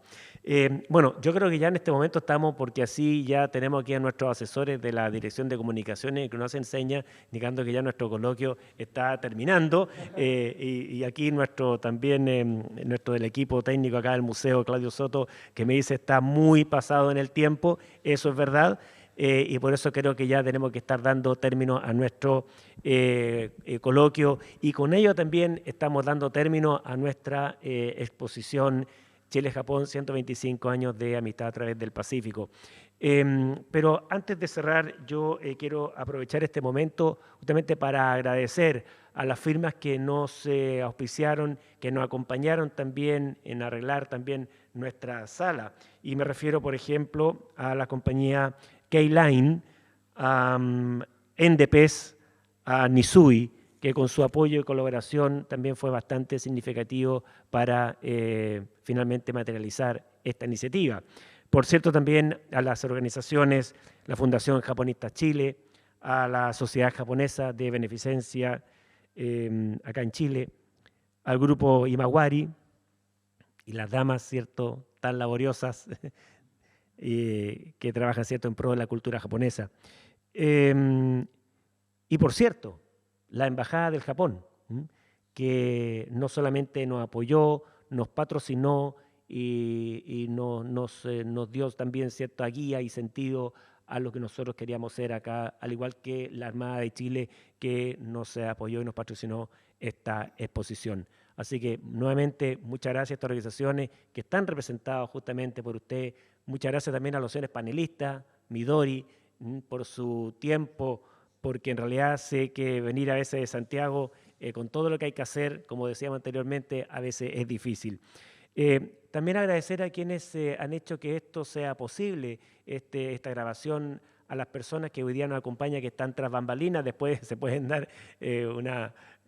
Speaker 1: Bueno, yo creo que ya en este momento estamos, porque así ya tenemos aquí a nuestros asesores de la Dirección de Comunicaciones que nos enseña, indicando que ya nuestro coloquio está terminando, y aquí nuestro del equipo técnico acá del museo, Claudio Soto, que me dice está muy pasado en el tiempo. Eso es verdad. Y por eso creo que ya tenemos que estar dando término a nuestro coloquio, y con ello también estamos dando término a nuestra exposición Chile-Japón, 125 años de amistad a través del Pacífico. Pero antes de cerrar, yo quiero aprovechar este momento justamente para agradecer a las firmas que nos auspiciaron, que nos acompañaron también en arreglar también nuestra sala. Y me refiero, por ejemplo, a la compañía K-Line, a Endepes, a Nisui, que con su apoyo y colaboración también fue bastante significativo para finalmente materializar esta iniciativa. Por cierto, también a las organizaciones, la Fundación Japonista Chile, a la Sociedad Japonesa de Beneficencia acá en Chile, al grupo Imawari y las damas, ¿cierto?, tan laboriosas que trabajan, ¿cierto?, en pro de la cultura japonesa. Y por cierto, la Embajada del Japón, que no solamente nos apoyó, nos patrocinó y nos dio también cierta guía y sentido a lo que nosotros queríamos hacer acá, al igual que la Armada de Chile, que nos apoyó y nos patrocinó esta exposición. Así que nuevamente muchas gracias a estas organizaciones que están representadas justamente por usted. Muchas gracias también a los señores panelistas, Midori, por su tiempo, porque en realidad sé que venir a veces de Santiago con todo lo que hay que hacer, como decíamos anteriormente, a veces es difícil. También agradecer a quienes han hecho que esto sea posible, esta grabación, a las personas que hoy día nos acompañan, que están tras bambalinas. Después se pueden dar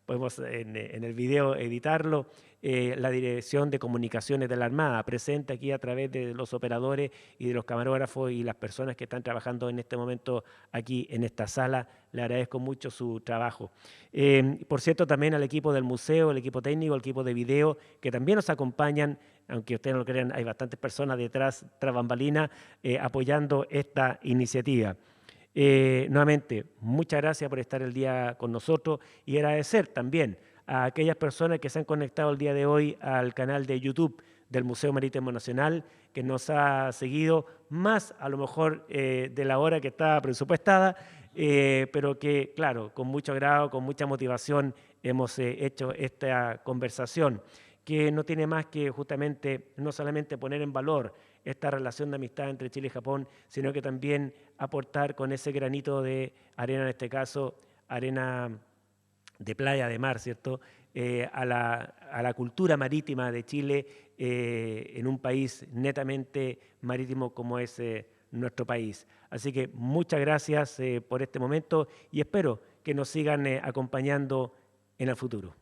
Speaker 1: podemos en el video editarlo. La Dirección de Comunicaciones de la Armada, presente aquí a través de los operadores y de los camarógrafos y las personas que están trabajando en este momento aquí en esta sala. Le agradezco mucho su trabajo. Por cierto, también al equipo del museo, el equipo técnico, el equipo de video, que también nos acompañan, aunque ustedes no lo crean, hay bastantes personas detrás, tras bambalinas, apoyando esta iniciativa. Nuevamente, muchas gracias por estar el día con nosotros, y agradecer también a aquellas personas que se han conectado el día de hoy al canal de YouTube del Museo Marítimo Nacional, que nos ha seguido más a lo mejor de la hora que estaba presupuestada, pero que, claro, con mucho agrado, con mucha motivación hemos hecho esta conversación, que no tiene más que justamente no solamente poner en valor esta relación de amistad entre Chile y Japón, sino que también aportar con ese granito de arena, en este caso, arena de playa, de mar, ¿cierto?, a la cultura marítima de Chile en un país netamente marítimo como es nuestro país. Así que muchas gracias por este momento, y espero que nos sigan acompañando en el futuro.